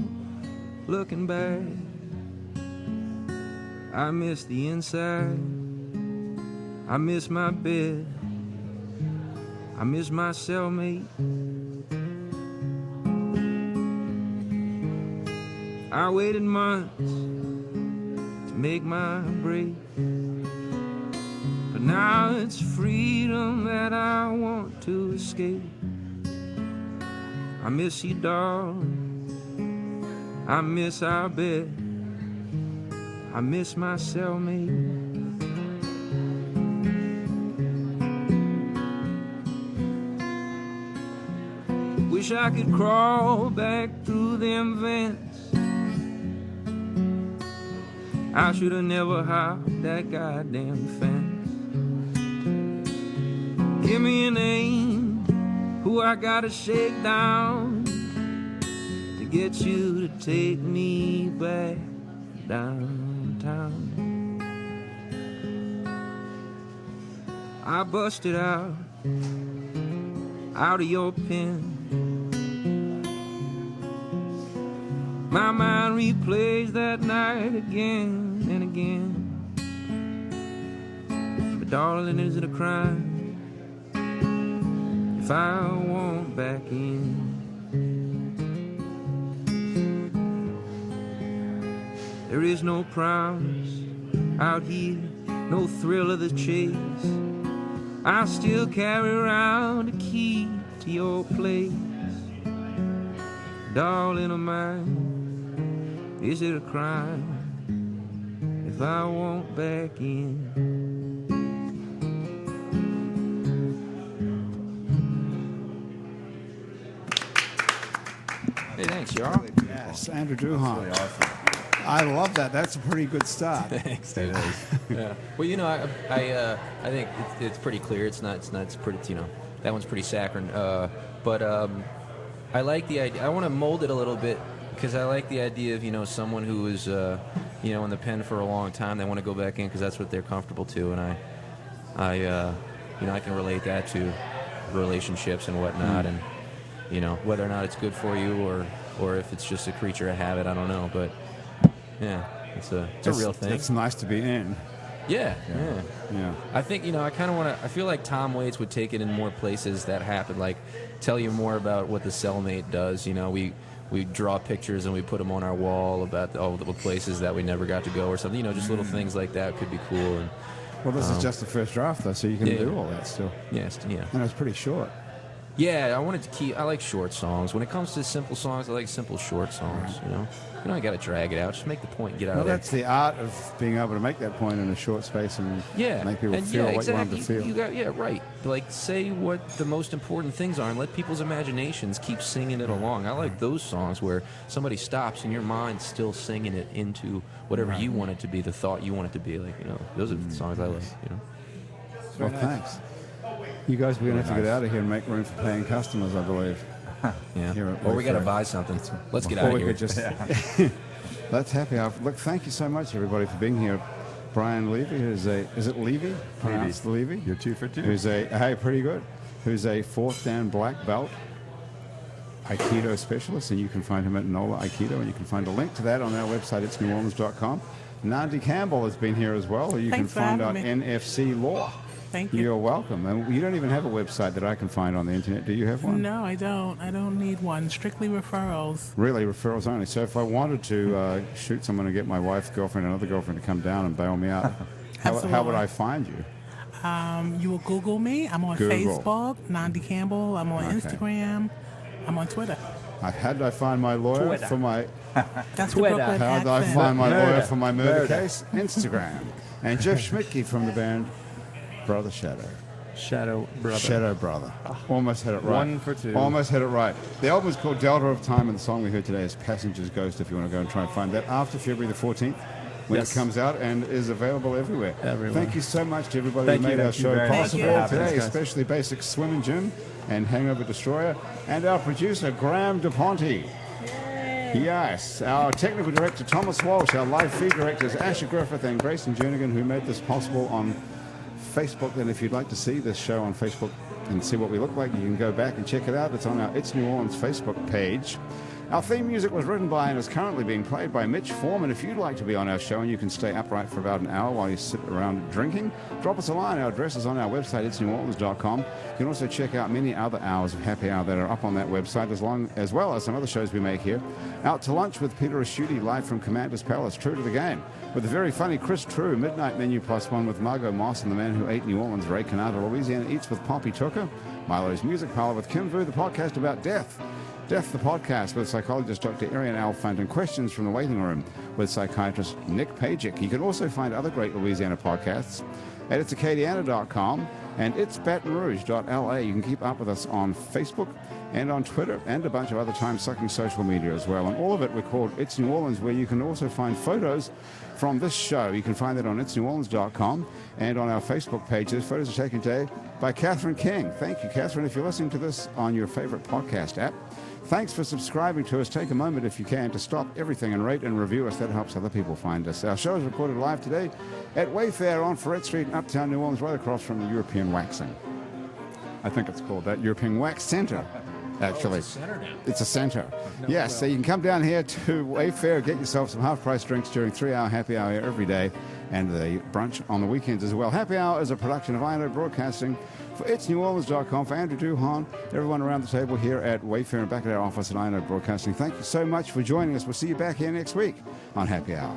looking back. I miss the inside. I miss my bed. I miss my cellmate. I waited months to make my break. But now it's freedom that I want to escape. I miss you, darling. I miss our bed. I miss my cellmate. Wish I could crawl back through them vents. I should have never hopped that goddamn fence. Give me a name, who I gotta shake down to get you to take me back downtown. I busted out of your pen. My mind replays that night again and again. But darling, is it a crime if I want back in? There is no promise out here, no thrill of the chase. I still carry around a key to your place. Darling of mine, is it a crime if I want back in? Hey, thanks, y'all. Yes, Andrew Duhan. Really awesome. I love that. That's a pretty good start. Thanks, dude. Yeah. Well, you know, I think it's pretty clear. It's pretty, you know, that one's pretty saccharine. But I like the idea. I want to mold it a little bit because I like the idea of, you know, someone who is, you know, in the pen for a long time. They want to go back in because that's what they're comfortable to, and I you know, I can relate that to relationships and whatnot, and you know, whether or not it's good for you or if it's just a creature of habit, I don't know, but yeah, it's a real thing. It's nice to be in. Yeah. Yeah. I think, I kind of want to, I feel like Tom Waits would take it in more places that happen, like tell you more about what the cellmate does. We draw pictures and we put them on our wall about all the places that we never got to go or something. Just little things like that could be cool. And Well, this is just the first draft, though, so you can Yeah. do all that still. yes, yeah. And it's pretty short. Yeah, I wanted to I like short songs. When it comes to simple songs, I like simple short songs, You don't got to drag it out. Just make the point and get out Well, of there. that's the art of being able to make that point in a short space and Yeah, make people and feel what exactly. you want them to feel. You got right. Like say what the most important things are, and let people's imaginations keep singing it along. I like those songs where somebody stops and your mind's still singing it into whatever you want it to be, the thought you want it to be. Like those are the songs I like. Well, thanks. You guys are going to have to get out of here and make room for paying customers, I believe. Yeah. Here at Or we got to Wayfair. buy something. Let's get Or out of we here. could just Let's happy hour. Look, thank you so much, everybody, for being here. Brian Levy, is it Levy? Pronounced Levy? You're 2 for 2. Hey, pretty good. Who's a 4th Dan black belt Aikido specialist, and you can find him at NOLA Aikido, and you can find a link to that on our website, itsneworleans.com. Nandi Campbell has been here as well, who you Thanks for can find on having me. NFC Law. Thank you. You're welcome. And you don't even have a website that I can find on the internet. Do you have one? No, I don't. I don't need one. Strictly referrals. Really, referrals only. So if I wanted to shoot someone and get my wife, girlfriend, another girlfriend to come down and bail me out, how would Absolutely. I find you? You will Google me. I'm on Google. Facebook, Nandi Campbell. I'm on Okay. Instagram. I'm on Twitter. How did I find my lawyer for my? That's the Brooklyn How did I accent. find my lawyer Murder. for my murder Murder. case? Instagram. And Jeff Schmidtke from the band Brother Shadow. Shadow Brother. Shadow Brother. Almost had it right. 1 for 2. Almost had it right. The album is called Delta of Time, and the song we heard today is Passenger's Ghost, if you want to go and try and find that after February the 14th, when Yes. it comes out and is available everywhere. Everywhere. Thank you so much to everybody Thank who you. made our Thank you show very much possible for having today, us, guys. especially Basic Swim and Gym and Hangover Destroyer, and our producer, Graham DePonte. Yes, our technical director, Thomas Walsh, our live feed directors, Asher Griffith and Grayson Jernigan, who made this possible on Facebook. And if you'd like to see this show on Facebook and see what we look like, you can go back and check it out. It's on our It's New Orleans Facebook page. Our theme music was written by and is currently being played by Mitch Foreman. If you'd like to be on our show and you can stay upright for about an hour while you sit around drinking, drop us a line. Our address is on our website, itsneworleans.com. You can also check out many other hours of Happy Hour that are up on that website, as well as some other shows we make here. Out to Lunch with Peter Asciuti, live from Commander's Palace, True to the Game. With the very funny Chris True, Midnight Menu +1 with Margot Moss and the man who ate New Orleans, Ray Canada. Louisiana Eats with Poppy Tucker. Milo's Music Parlor with Kim Vu, the podcast about death. Death, the podcast with psychologist Dr. Arian Alfant, and Questions from the Waiting Room with psychiatrist Nick Pajic. You can also find other great Louisiana podcasts at itsacadiana.com and itsbatonrouge.la. You can keep up with us on Facebook and on Twitter and a bunch of other time-sucking social media as well. And all of it we're called It's New Orleans, where you can also find photos from this show. You can find that on itsneworleans.com and on our Facebook page. Those photos are taken today by Catherine King. Thank you, Catherine. If you're listening to this on your favorite podcast app, thanks for subscribing to us. Take a moment, if you can, to stop everything and rate and review us. That helps other people find us. Our show is recorded live today at Wayfair on Ferret Street in Uptown New Orleans, right across from the European Waxing. I think it's called that, European Wax Center, actually. It's a center. Yes, so you can come down here to Wayfair, get yourself some half-price drinks during 3-hour happy hour every day, and the brunch on the weekends as well. Happy Hour is a production of INO Broadcasting. For itsneworleans.com, for Andrew Duhon, everyone around the table here at Wayfair and back at our office at INO Broadcasting, thank you so much for joining us. We'll see you back here next week on Happy Hour.